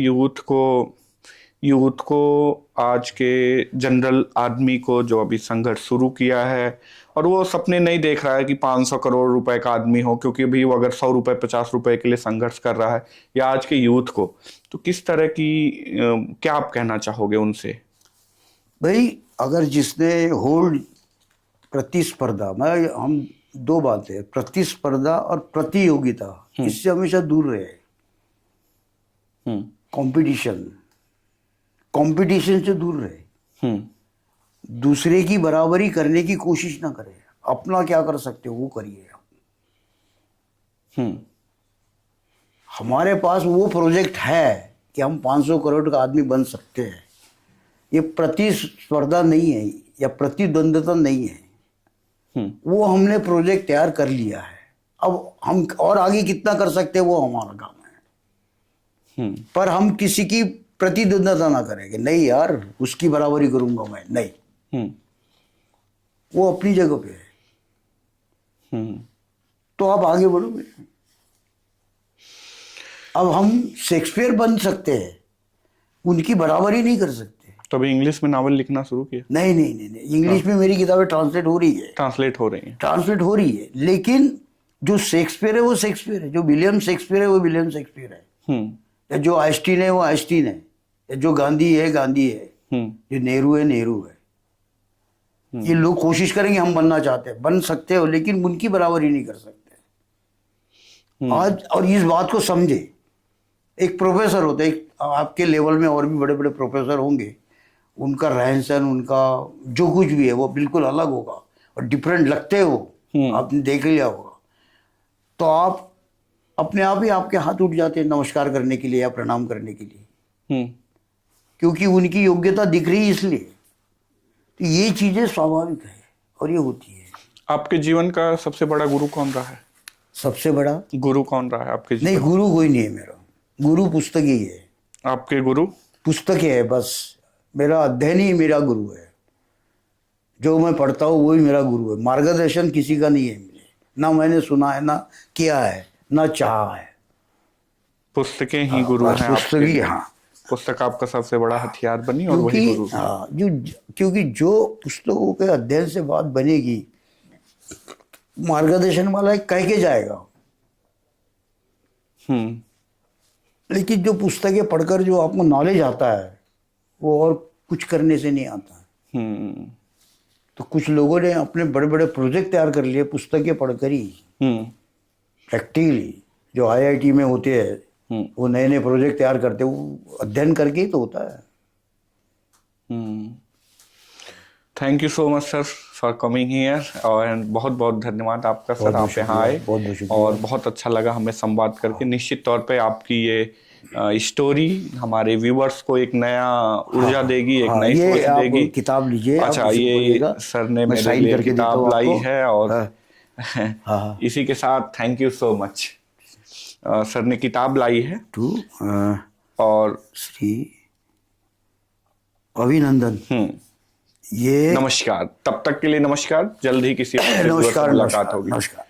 यूथ को आज के जनरल आदमी को जो अभी संघर्ष शुरू किया है, और वो सपने नहीं देख रहा है कि 500 करोड़ रुपए का आदमी हो, क्योंकि अभी वो अगर 100 रुपए 50 रुपए के लिए संघर्ष कर रहा है, या आज के यूथ को, तो किस तरह की क्या आप कहना चाहोगे उनसे? भाई अगर जिसने होल्ड प्रतिस्पर्धा, हम दो बातें, प्रतिस्पर्धा और प्रतियोगिता, इससे हमेशा दूर रहे। कंपटीशन से दूर रहे, दूसरे की बराबरी करने की कोशिश ना करें, अपना क्या कर सकते हो वो करिए। हमारे पास वो प्रोजेक्ट है कि हम 500 करोड़ का आदमी बन सकते हैं। ये प्रतिस्पर्धा नहीं है या प्रतिद्वंद्विता नहीं है, वो हमने प्रोजेक्ट तैयार कर लिया है। अब हम और आगे कितना कर सकते हैं वो हमारा काम है, पर हम किसी की प्रतिद्वंद्विता ना करेंगे। नहीं यार, उसकी बराबरी करूंगा मैं, नहीं, वो अपनी जगह पे है, तो आप आगे बढ़ोगे। अब हम शेक्सपियर बन सकते हैं, उनकी बराबरी नहीं कर सकते। तो अभी इंग्लिश में नावल लिखना शुरू किया? नहीं नहीं नहीं, नहीं। इंग्लिश में मेरी किताबें ट्रांसलेट हो रही है, लेकिन जो शेक्सपियर है वो शेक्सपियर है, जो विलियम शेक्सपियर है वो विलियम शेक्सपियर है, या जो आइंस्टीन है वो आइंस्टीन है, या जो गांधी है गांधी है, जो नेहरू है नेहरू है। ये लोग कोशिश करेंगे हम बनना चाहते हैं, बन सकते हो लेकिन उनकी बराबरी नहीं कर सकते आज। और इस बात को समझे, एक प्रोफेसर होता है, एक आपके लेवल में और भी बड़े बड़े प्रोफेसर होंगे, उनका रहन सहन, उनका जो कुछ भी है वो बिल्कुल अलग होगा और डिफरेंट लगते हो, आपने देख लिया होगा, तो आप अपने आप ही आपके हाथ उठ जाते हैं नमस्कार करने के लिए या प्रणाम करने के लिए, क्योंकि उनकी योग्यता दिख रही है इसलिए। तो ये चीजें स्वाभाविक है और ये होती है। आपके जीवन का सबसे बड़ा गुरु कौन रहा है? सबसे बड़ा गुरु कौन रहा है आपके जीवन? नहीं, गुरु कोई नहीं है मेरा, गुरु पुस्तक ही है। आपके गुरु पुस्तक है बस, मेरा अध्ययन ही मेरा गुरु है, जो मैं पढ़ता हूँ वही मेरा गुरु है। मार्गदर्शन किसी का नहीं है मुझे, ना मैंने सुना है, ना किया है, ना चाहा है। पुस्तकें ही गुरु हैं पुस्तक आपके ही, लिए। हाँ, पुस्तक आपका सबसे बड़ा हथियार बनी और वही गुरु है। हाँ, क्योंकि जो पुस्तकों के अध्ययन से बात बनेगी, मार्गदर्शन वाला कह के जाएगा, लेकिन जो पुस्तकें पढ़कर जो आपको नॉलेज आता है वो और कुछ करने से नहीं आता। तो कुछ लोगों ने अपने बड़े बड़े प्रोजेक्ट तैयार कर लिए पुस्तकें पढ़कर ही, प्रैक्टिकली जो आईआईटी में होते हैं वो नए नए प्रोजेक्ट तैयार करते हैं, वो अध्ययन करके ही तो होता है। Thank you so much sir for coming here, और बहुत बहुत धन्यवाद आपका सर, आप यहाँ आए और बहुत अच्छा लगा हमें संवाद करके। निश्चित तौर पे आपकी ये स्टोरी हमारे व्यूवर्स को एक नया ऊर्जा देगी, एक नई सोच देगी। किताब लीजिए। अच्छा, ये सर ने मेरे लिए किताब लाई है और इसी के साथ thank you so much. Sir ने किताब लाई है टू और श्री अभिनंदन। ये नमस्कार, तब तक के लिए नमस्कार, जल्द ही किसी और मुलाकात होगी। नमस्कार।